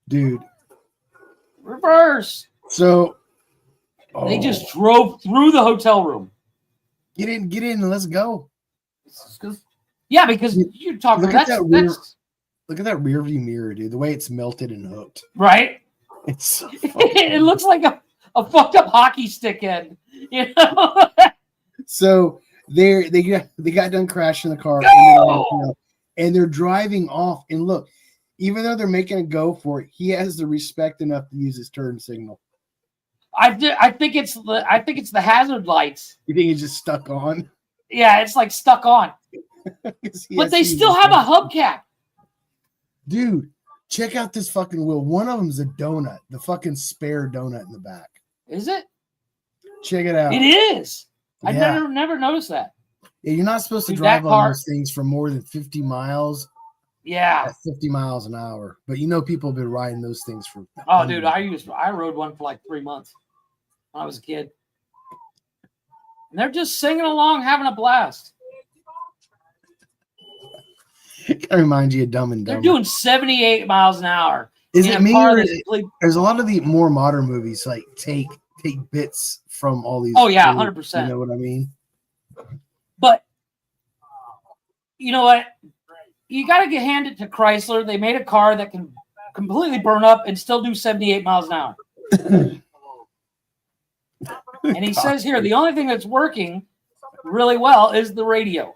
Dude. Reverse. So they just drove through the hotel room. Get in, and let's go. Yeah, because you're talking look at that rear view mirror, dude. The way it's melted and hooked. Right? It's so it looks like a fucked up hockey stick end. You know? So they got done crashing the car and they're driving off. And look, even though they're making a go for it, he has the respect enough to use his turn signal. I think it's the hazard lights. You think he's just stuck on? Yeah, it's like stuck on. But they still have a hubcap. Dude, Check out this fucking wheel. One of them's a donut, the fucking spare donut in the back. Is it? Check it out. It is. I Yeah. never noticed that. Yeah, you're not supposed to Dude, drive that on car- those things for more than 50 miles Yeah. at 50 miles an hour. But people have been riding those things for. Oh, dude, I rode one for like 3 months when I was a kid. And they're just singing along, having a blast. That reminds you of Dumb and They're Dumber. doing 78 miles an hour. Is in it a me car or that's complete- there's a lot of the more modern movies like take bits from all these. Oh, yeah, old- 100%. You know what I mean? But you know what? You got to get handed to Chrysler. They made a car that can completely burn up and still do 78 miles an hour. And he says here, the only thing that's working really well is the radio.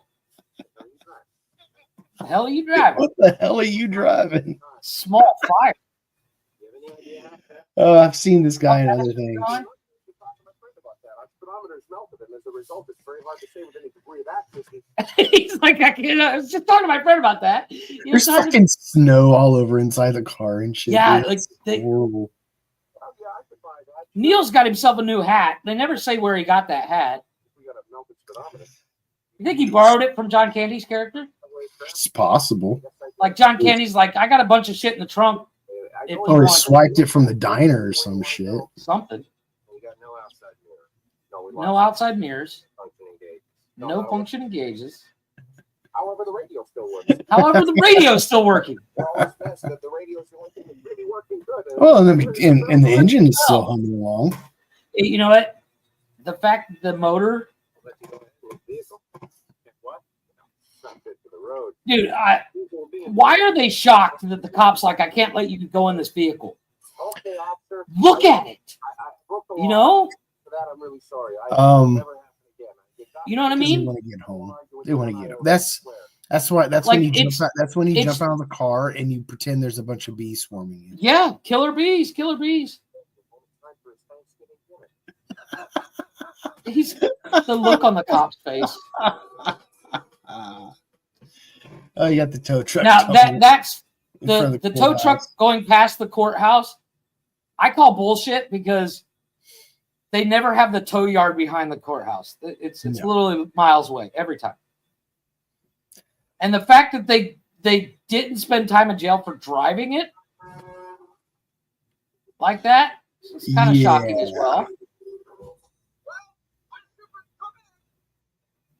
The hell are you driving? What the hell are you driving? Small fire. Oh, I've seen this guy in other things. He's like, I was just talking to my friend about that. There's fucking snow all over inside the car and shit. Yeah, dude. like It's horrible. Neil's got himself a new hat. They never say where he got that hat. You think he borrowed it from John Candy's character? It's possible. Like John Candy's like, I got a bunch of shit in the trunk. If you Or he want swiped it from the diner or some shit. something. No outside mirrors. No functioning gauges. However, the radio's still working. However, the radio's still working. Well, it's best that the radio's the only thing that's really working good. Well, and the engine is still humming along. You know what? The fact that the motor, dude, why are they shocked that the cops like, I can't let you go in this vehicle? Okay, officer. Look at it. I broke the You law. know? For that, I'm really sorry. Never happen again. You know what I They mean? want to get home. They want to get home. That's why. That's Like, when you jump it's- out. That's when you it's- jump out of the car and you pretend there's a bunch of bees swarming you. Yeah, killer bees, killer bees. He's the look on the cop's face. Oh, you got the tow truck. Now coming that's in front of the tow courthouse. truck going past the courthouse. I call bullshit because they never have the tow yard behind the courthouse. It's No. literally miles away every time. And the fact that they didn't spend time in jail for driving it like that is kind of shocking as well.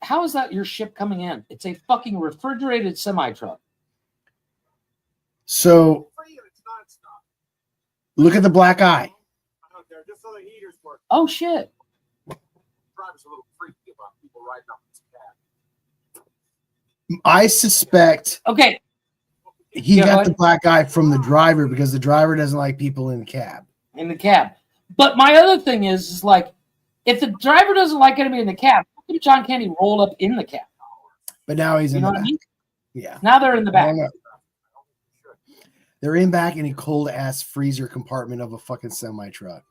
How is that your ship coming in? It's a fucking refrigerated semi-truck. So look at the black eye. Just so the heaters work. Oh shit. Driver's a little freaky about people riding up his cab. I suspect Okay. he Yeah, got what? the black eye from the driver because the driver doesn't like people in the cab. In the cab. But my other thing is like, if the driver doesn't like anybody in the cab, how come John Candy rolled up in the cab? But now he's You in know the what I back. mean? Yeah. Now they're in the I back. don't know. They're in back in a cold ass freezer compartment of a fucking semi truck.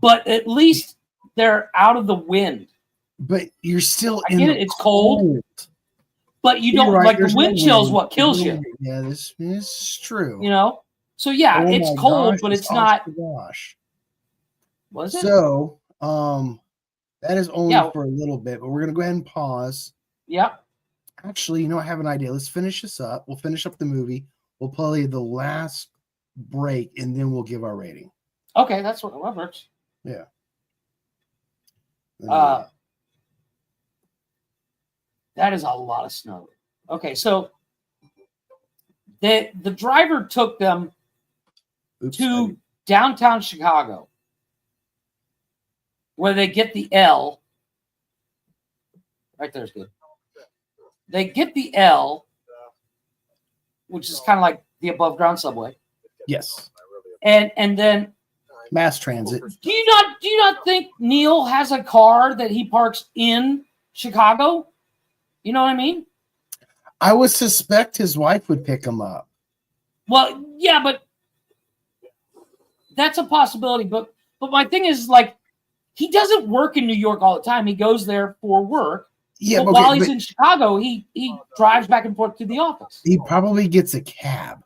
But at least they're out of the wind. But you're still I in get the it, it's cold. But you You're don't right, like the there's no wind chill is wind. what kills There's no you. wind. Yeah, this is true. You know? So yeah, Oh it's my cold, gosh, but it's oh not. Gosh. Was it? So, that is only Yeah. for a little bit, but we're gonna go ahead and pause. Yeah. Actually, I have an idea. Let's finish this up. We'll finish up the movie. We'll play the last break, and then we'll give our rating. Okay, that's what works. Yeah. That is a lot of snow. Okay, so the driver took them Oops, to downtown Chicago, where they get the L. Right there's good. They get the L, which is kind of like the above ground subway, yes, and then mass transit. do you not think Neil has a car that he parks in Chicago? You know what I mean? I would suspect his wife would pick him up. Well, yeah, but that's a possibility. But my thing is, like, he doesn't work in New York all the time. He goes there for work. Yeah, but okay, while he's but in Chicago, he drives back and forth to the office. he probably gets a cab.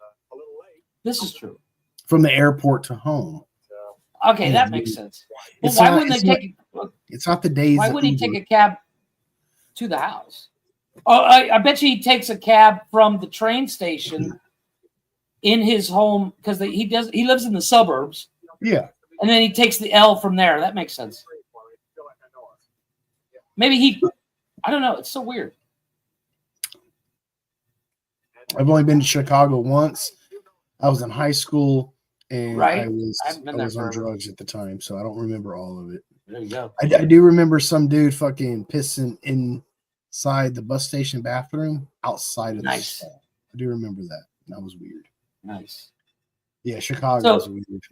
This is true. from the airport to home. Okay, that makes sense. Well, It's why not- wouldn't it's they not- take? It's not the days. Why of wouldn't he Uber. take a cab to the house? Oh, I bet you he takes a cab from the train station in his home because he lives in the suburbs, Yeah. and then he takes the L from there. That makes sense. Maybe I don't know. It's so weird. I've only been to Chicago once. I was in high school, and Right. I was I haven't been there on forever. drugs at the time, so I don't remember all of it. There you go. I do remember some dude fucking pissing inside the bus station bathroom outside of the Nice. stall. I do remember that. That was weird. Nice. Yeah, Chicago So- was weird.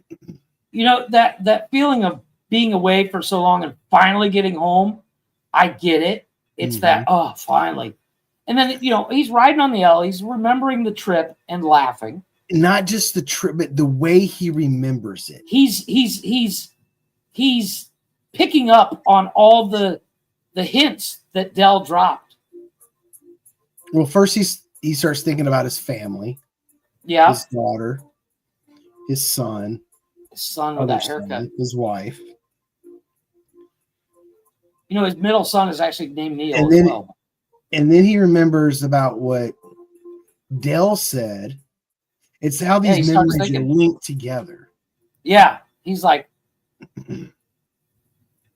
You know that feeling of being away for so long and finally getting home. I get it. It's that finally, and then he's riding on the L. He's remembering the trip and laughing. Not just the trip, but the way he remembers it. He's picking up on all the hints that Dell dropped. Well, first he starts thinking about his family, Yeah, his daughter, his son, his son with that other son, haircut. his wife. His middle son is actually named Neil And as then- well. And then he remembers about what Dell said. It's how Yeah, he these starts memories are thinking. linked together. Yeah, he's like,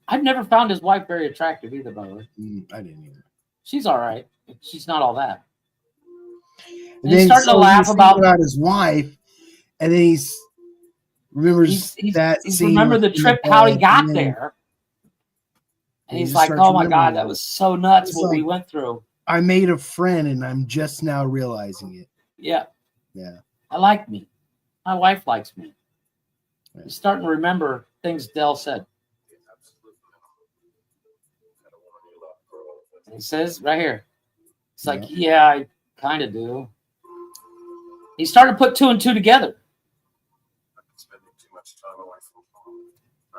I've never found his wife very attractive either. By the way, I didn't either. she's all right. She's not all that. And he's starting to so laugh he's thinking about his wife, and then he's remembers that he's scene remember the with trip, the how he ball, got and then there. And he he's just like, starts oh my remembering God, it. that was so nuts It's what we like- went through. I made a friend, and I'm just now realizing it. Yeah, Yeah, I like me. My wife likes me. Yeah. He's starting to remember things Dell said. He says right here. It's like, yeah, I kind of do. He started to put two and two together. Spending too much time away from home.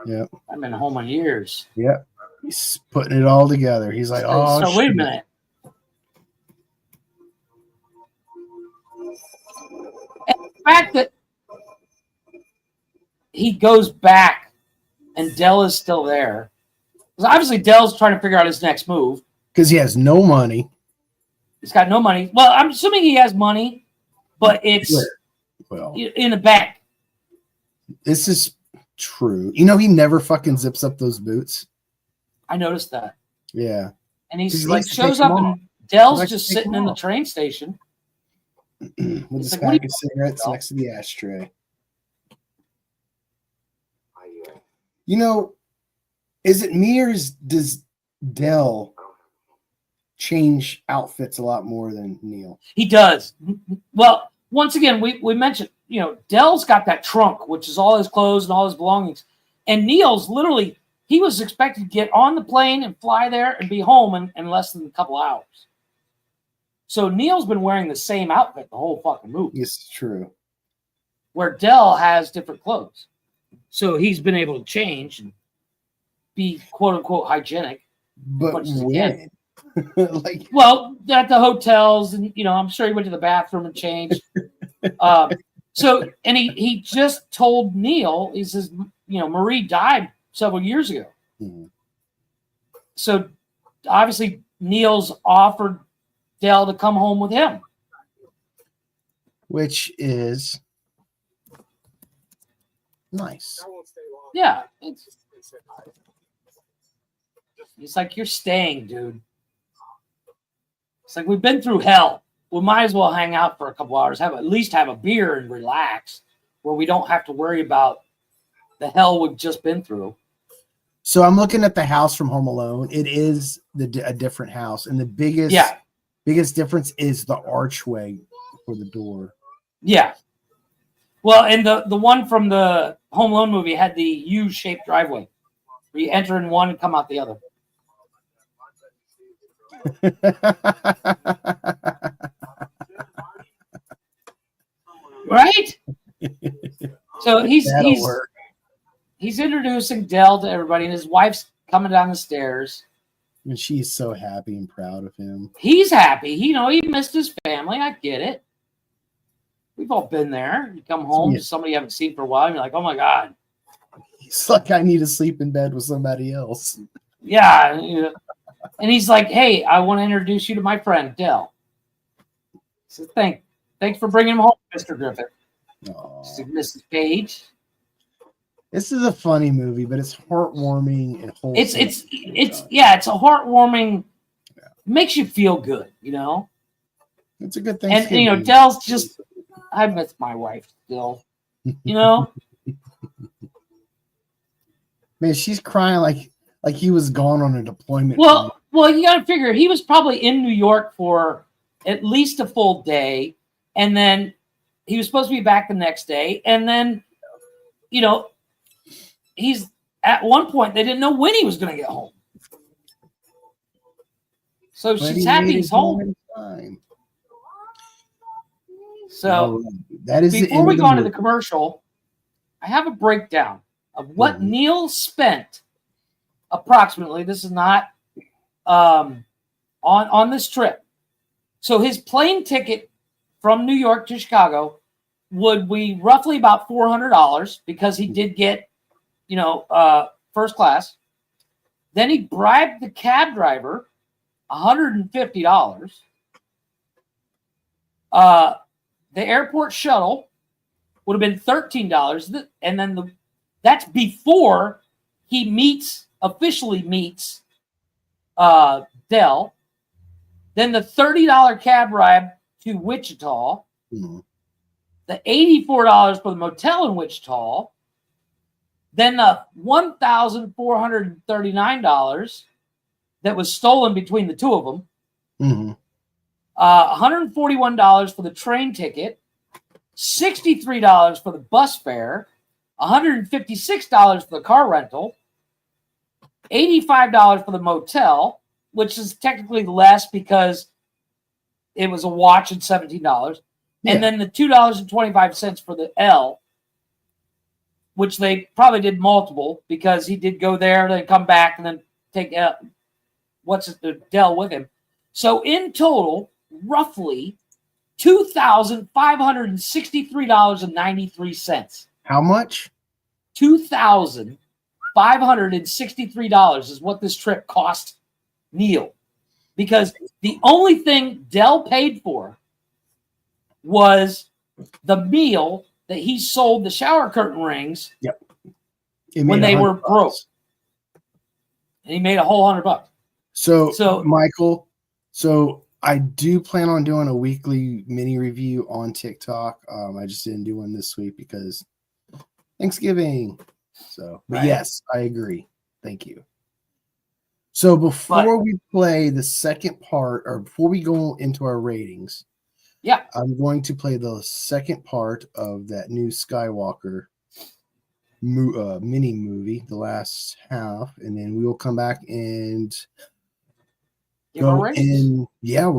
yeah, I've been home in years. yeah. He's putting it all together. He's like, oh, so wait a shit. minute. And the fact that he goes back and Dell is still there. Because obviously Dell's trying to figure out his next move. Because he has no money. He's got no money. Well, I'm assuming he has money, but it's Well, in the bank. this is true. He never fucking zips up those boots. I noticed that. Yeah. And he's He like likes to shows take up them and off. Dell's likes to just take sitting them in the off. train station. With He's his like, what do pack of cigarettes Dell? next to the ashtray. I, Is it me or does Dell change outfits a lot more than Neil? He does. Well, once again, we mentioned, Dell's got that trunk, which is all his clothes and all his belongings. And Neil's literally, he was expected to get on the plane and fly there and be home in less than a couple hours. So Neil's been wearing the same outfit the whole fucking movie, Yes, it's true. where Dell has different clothes. So he's been able to change and be quote unquote hygienic. But Much as he when? Like, Well, at the hotels, and I'm sure he went to the bathroom and changed. And he just told Neil, he says, Marie died several years ago. Mhm. So obviously Neil's offered Dell to come home with him. which is nice. I won't stay long. Yeah, They said hi. it's like, you're staying, dude. It's like, we've been through hell. We might as well hang out for a couple hours, at least have a beer and relax, where we don't have to worry about the hell we've just been through. So I'm looking at the house from Home Alone. It is a different house, and the biggest difference is the archway for the door. Yeah. Well, and the one from the Home Alone movie had the U-shaped driveway, where you enter in one and come out the other. Right? So That'll work. he's introducing Dell to everybody, and his wife's coming down the stairs. And she's so happy and proud of him. He's happy. He missed his family. I get it. We've all been there. You come home Yeah. to somebody you haven't seen for a while, and you're like, oh my God. It's like I need to sleep in bed with somebody else. Yeah. And he's like, hey, I want to introduce you to my friend, Dell. So thanks for bringing him home, Mr. Griffith. Aw. Mrs. Page. This is a funny movie, but it's heartwarming and wholesome. It's a heartwarming, makes you feel good, It's a good thing. And Dell's just, I miss my wife still, Man, she's crying like he was gone on a deployment. Well, you got to figure he was probably in New York for at least a full day, and then he was supposed to be back the next day, and then, he's at one point they didn't know when he was going to get home, so she's happy he's home. in time. So that is before we go on to the commercial, I have a breakdown of what Neil spent approximately. This is not on this trip. So his plane ticket from New York to Chicago would be roughly about $400 because he did get, first class. Then he bribed the cab driver $150. The airport shuttle would have been $13, and then that's before he officially meets Dell. Then the $30 cab ride to Wichita, the $84 for the motel in Wichita, then the $1,439 that was stolen between the two of them. $141 for the train ticket, $63 for the bus fare, $156 for the car rental, $85 for the motel, which is technically less because it was a watch and $17, and then the $2.25 for the L, which they probably did multiple because he did go there, then come back, and then take the Dell with him. So in total, roughly $2,563.93. How much? $2,563 is what this trip cost Neil, because the only thing Dell paid for was the meal that he sold the shower curtain rings when they were broke, and he made a whole $100. So Michael, I do plan on doing a weekly mini review on TikTok. I just didn't do one this week because Thanksgiving. But yes, I agree. Thank you. So before we play the second part, or before we go into our ratings, I'm going to play the second part of that new Skywalker mini movie, the last half, and then we will come back and we'll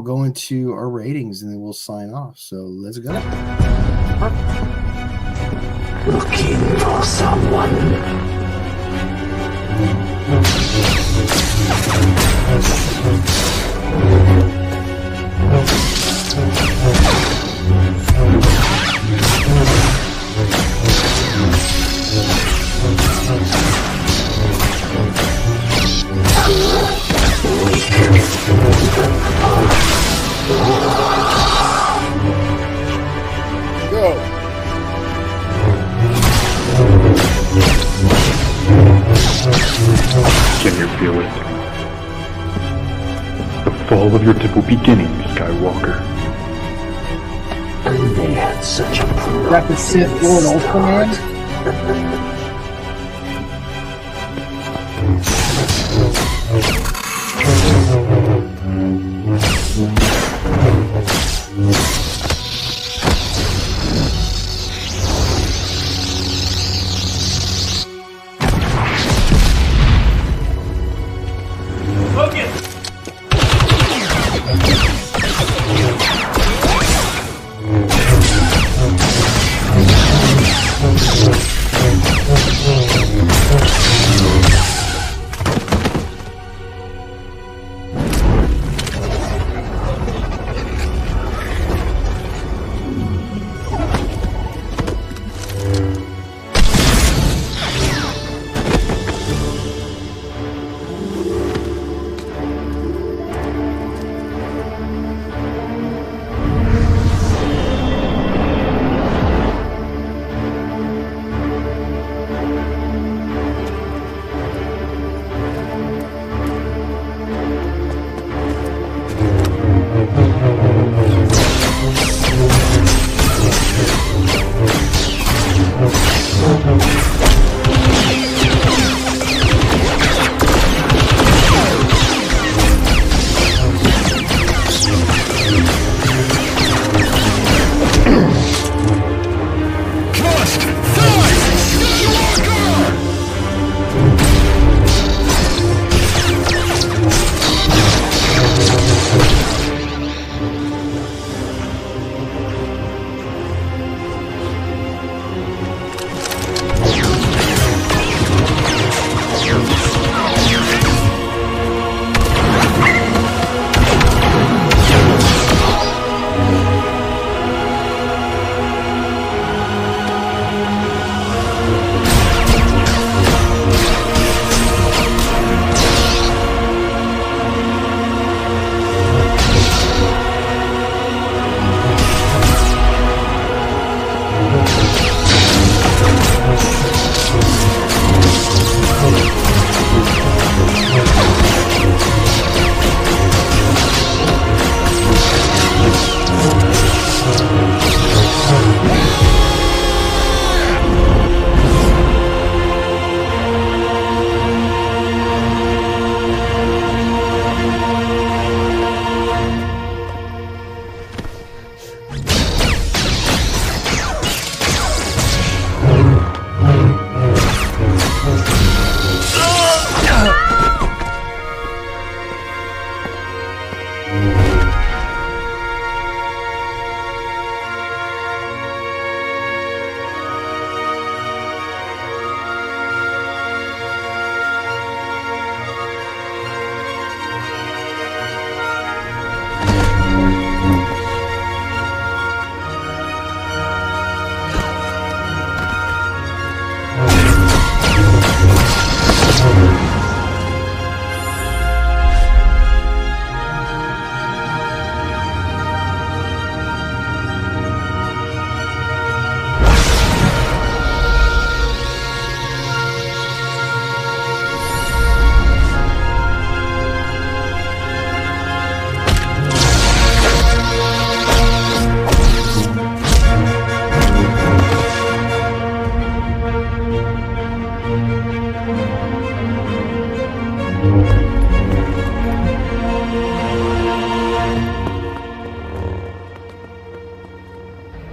go into our ratings, and then we'll sign off. So let's go. Looking for someone. Go. Can you feel it? The fall of your typical beginning, Skywalker. They had such a Got the Sith Lord Ultraman.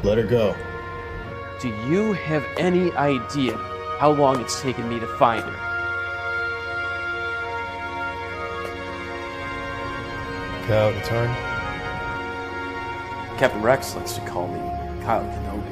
Let her go. Do you have any idea how long it's taken me to find her? Kyle Katarn? Captain Rex likes to call me Kyle Kenobi.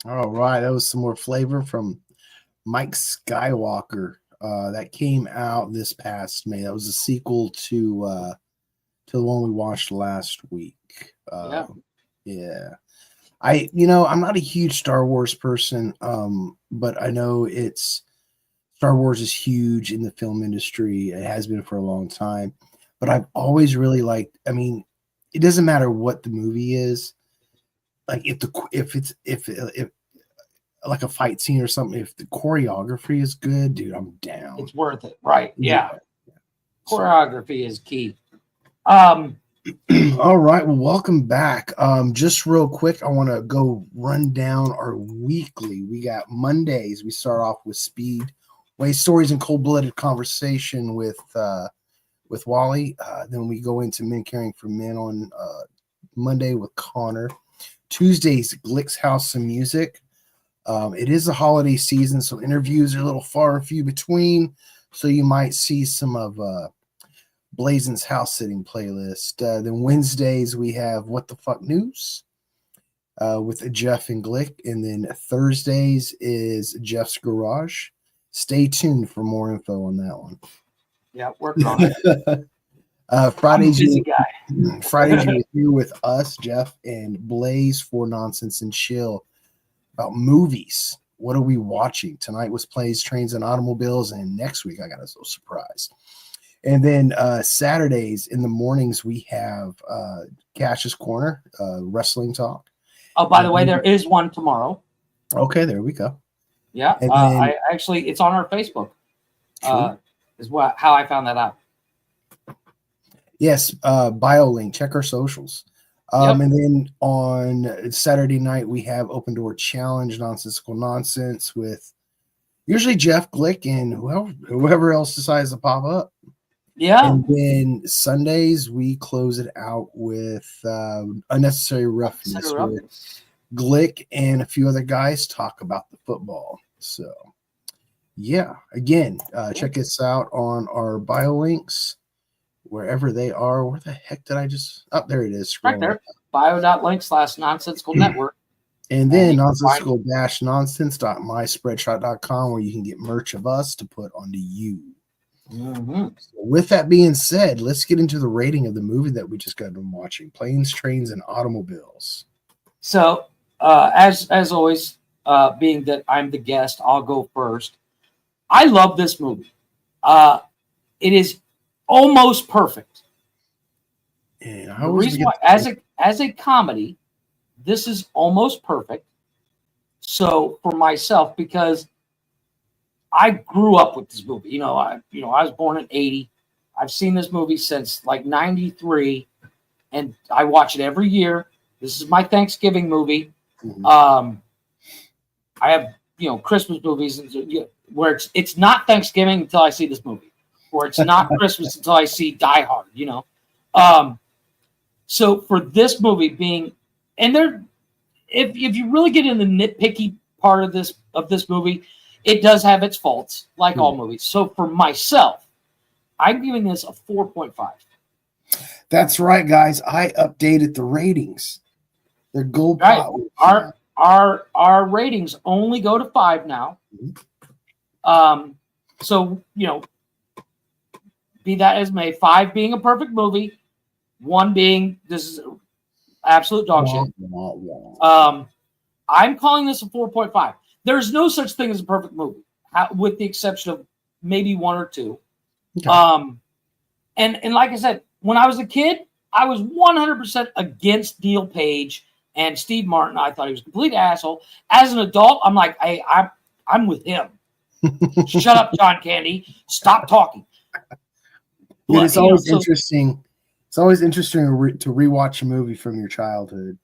All right, that was some more flavor from MikeSkywalker. That came out this past May. That was a sequel to the one we watched last week. Yeah. I'm not a huge Star Wars person, but I know Star Wars is huge in the film industry. It has been for a long time, but I've always really liked. I mean, it doesn't matter what the movie is. Like if like a fight scene or something, if the choreography is good, dude, I'm down. It's worth it, right? Yeah. Choreography is key. All right, well, welcome back. Just real quick, I want to go run down our weekly. We got Mondays. We start off with Speedway Stories and Cold-Blooded Conversation with Wally. Then we go into Men Caring for Men on Monday with Connor. Tuesdays, Glick's House of Music. It is the holiday season, so interviews are a little far and few between. So you might see some of Blazen's house sitting playlist. Then Wednesdays we have What the Fuck News with Jeff and Glick, and then Thursdays is Jeff's Garage. Stay tuned for more info on that one. Yeah, working on it. Fridays, I'm a busy guy. Fridays you're here with us, Jeff and Blaze, for Nonsense and Chill about movies. What are we watching? Tonight was Plays, Trains, and Automobiles, and next week I got a little surprise. And then Saturdays in the mornings we have Cash's Corner, wrestling talk. Oh, by the way, there is one tomorrow. Okay, there we go. Yeah, then, I actually, it's on our Facebook. Is how I found that out. Yes, bio link. Check our socials. And then on Saturday night we have Open Door Challenge, Nonsensical Nonsense with usually Jeff, Glick, and whoever else decides to pop up. Yeah. And then Sundays we close it out with Unnecessary Roughness, where Glick and a few other guys talk about the football. So yeah, again, check us out on our bio links wherever they are. Where the heck did I just? Oh, there it is. Right there. Bio.link/nonsensical network. And then nonsensical-nonsense.myspreadshot.com, where you can get merch of us to put onto you. Mm-hmm. So with that being said, let's get into the rating of the movie that we just got done watching, Planes, Trains, and Automobiles. So as always, being that I'm the guest, I'll go first. I love this movie. It is almost perfect. And the reason why, as a comedy, this is almost perfect. So for myself, because I grew up with this movie. I was born in 80. I've seen this movie since like 93, and I watch it every year. This is my Thanksgiving movie. Mm-hmm. I have Christmas movies where it's not Thanksgiving until I see this movie, or it's not Christmas until I see Die Hard. So for this movie being, and there, if you really get in the nitpicky part of this movie, it does have its faults, like all movies. So for myself, I'm giving this a 4.5. That's right, guys. I updated the ratings. They're gold. Right. Our ratings only go to 5 now. So be that as may, 5 being a perfect movie, 1 being this is absolute dog shit. I'm calling this a 4.5. There's no such thing as a perfect movie, with the exception of maybe 1 or 2. Okay. And like I said, when I was a kid, I was 100% against Neil Page And Steve Martin, I thought he was a complete asshole. As an adult, I'm like, hey, I'm with him. Shut up, John Candy. Stop talking. But it's always interesting. It's always interesting to rewatch a movie from your childhood,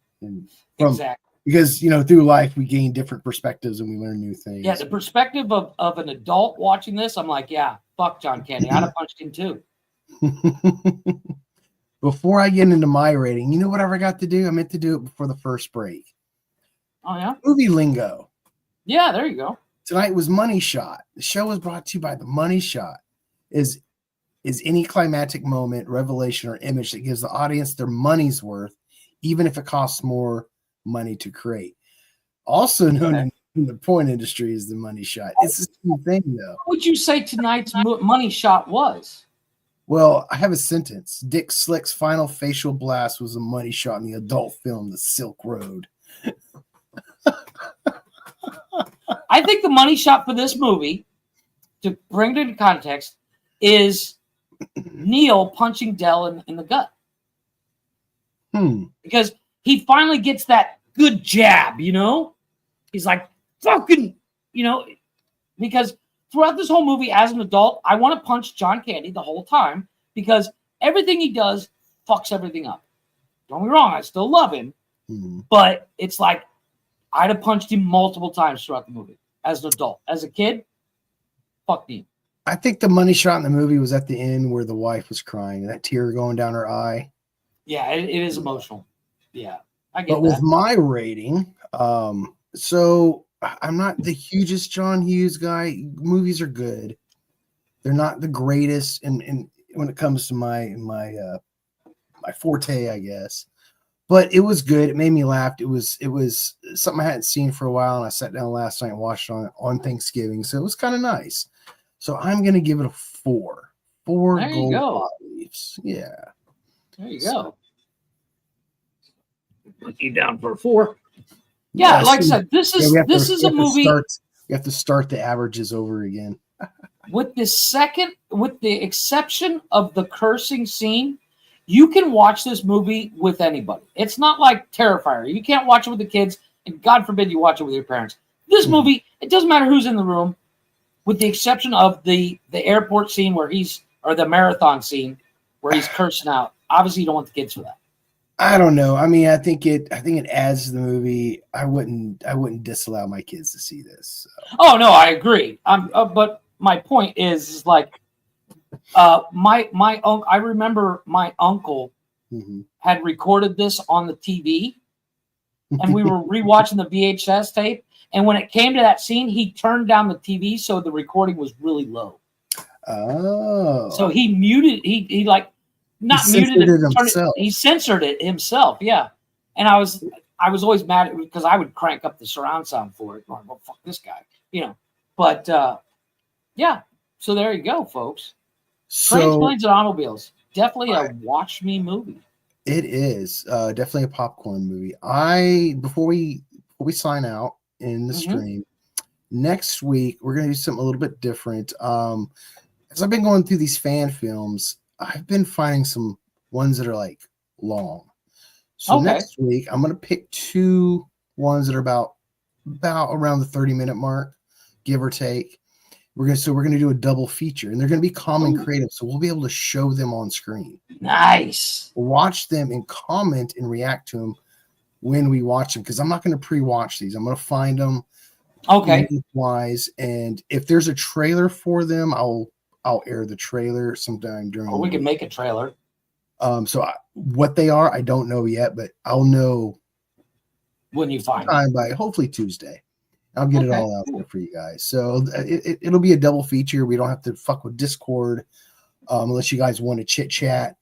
Exactly. Because through life we gain different perspectives and we learn new things. Yeah, the perspective of an adult watching this, I'm like, yeah, fuck John Candy. I'd have punched him too. Before I get into my rating, you know what I forgot to do? I meant to do it before the first break. Oh yeah, movie lingo. Yeah, there you go. Tonight was Money Shot. The show was brought to you by the Money Shot. Is any climactic moment, revelation, or image that gives the audience their money's worth, even if it costs more money to create. Also known in the porn industry as the Money Shot. It's the same thing, though. What would you say tonight's Money Shot was? Well, I have a sentence. Dick Slick's final facial blast was a money shot in the adult film The Silk Road. I think the money shot for this movie, to bring it into context, is Neil punching Dell in the gut. Because he finally gets that good jab, He's like, fucking, because throughout this whole movie, as an adult, I want to punch John Candy the whole time because everything he does fucks everything up. Don't get me wrong, I still love him, but it's like I'd have punched him multiple times throughout the movie as an adult. As a kid, fuck me. I think the money shot in the movie was at the end where the wife was crying, that tear going down her eye. Yeah, it is emotional. Yeah, I get that. But with that. my rating, so I'm not the hugest John Hughes guy. Movies are good. They're not the greatest and when it comes to my forte, I guess. But it was good. It made me laugh. It was something I hadn't seen for a while, and I sat down last night and watched it on Thanksgiving. So it was kind of nice. So I'm gonna give it a 4. 4 there gold you go. pot leaves. Yeah. There you go. Put you down for a 4. Yeah, like I said, this is a movie. You have to start the averages over again. With the exception of the cursing scene, you can watch this movie with anybody. It's not like Terrifier. You can't watch it with the kids, and God forbid you watch it with your parents. This movie, it doesn't matter who's in the room, with the exception of the airport scene or the marathon scene where he's cursing out. Obviously, you don't want the kids for that. I don't know. I mean, I think it adds to the movie. I wouldn't disallow my kids to see this. So. Oh no, I agree. But my point is like, I remember my uncle had recorded this on the TV, and we were rewatching the VHS tape. And when it came to that scene, he turned down the TV so the recording was really low. Oh, so he muted. He like. Not he muted it himself. He censored it himself, yeah. And I was always mad at it because I would crank up the surround sound for it. Going, well, fuck this guy, But yeah. So there you go, folks. Trains, Planes, and Automobiles. Definitely a watch me movie. It is definitely a popcorn movie. Before we sign out in the stream, next week we're gonna do something a little bit different. As I've been going through these fan films, I've been finding some ones that are like long. So next week, I'm going to pick 2 ones that are about around the 30-minute mark, give or take. We're going to do a double feature, and they're going to be common creative. So we'll be able to show them on screen. Nice. Watch them and comment and react to them when we watch them. Cause I'm not going to pre-watch these. I'm going to find them. Okay. Wise. And if there's a trailer for them, I'll air the trailer sometime during. We can make a trailer. What they are, I don't know yet, but I'll know when you find time by hopefully Tuesday. I'll get it all out there for you guys. So it'll be a double feature. We don't have to fuck with Discord unless you guys want to chit chat.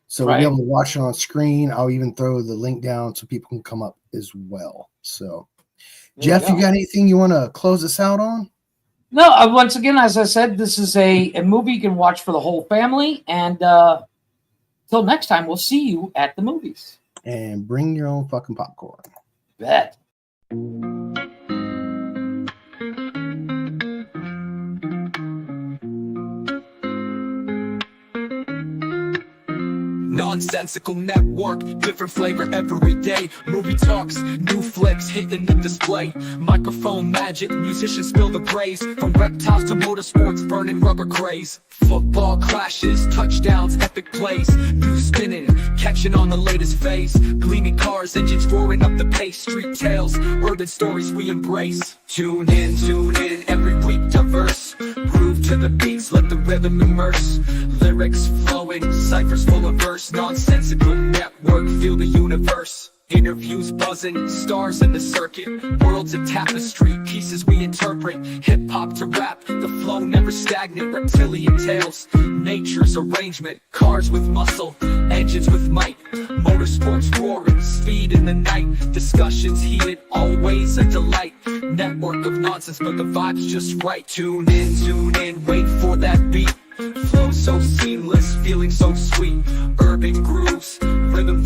So we'll be able to watch it on screen. I'll even throw the link down so people can come up as well. So, Jeff, you got anything you want to close us out on? No, once again, as I said, this is a movie you can watch for the whole family. And till next time, we'll see you at the movies. And bring your own fucking popcorn. Bet. Nonsensical network, different flavor every day. Movie talks, new flicks hitting the display. Microphone magic, musicians spill the praise. From reptiles to motorsports, burning rubber craze. Football clashes, touchdowns, epic plays. News spinning, catching on the latest phase. Gleaming cars, engines roaring up the pace. Street tales, urban stories we embrace. Tune in, every week diverse. Groove to the beats, let the rhythm immerse. Lyrics flowing, ciphers full of verse. Nonsensical network, feel the universe. Interviews buzzing, stars in the circuit. Worlds a tapestry, pieces we interpret. Hip-hop to rap, the flow never stagnant. Reptilian tales, nature's arrangement. Cars with muscle, engines with might. Motorsports roaring, speed in the night. Discussions heated, always a delight. Network of nonsense, but the vibe's just right. Tune in, wait for that beat. Flow so seamless, feeling so sweet. Urban grooves, rhythm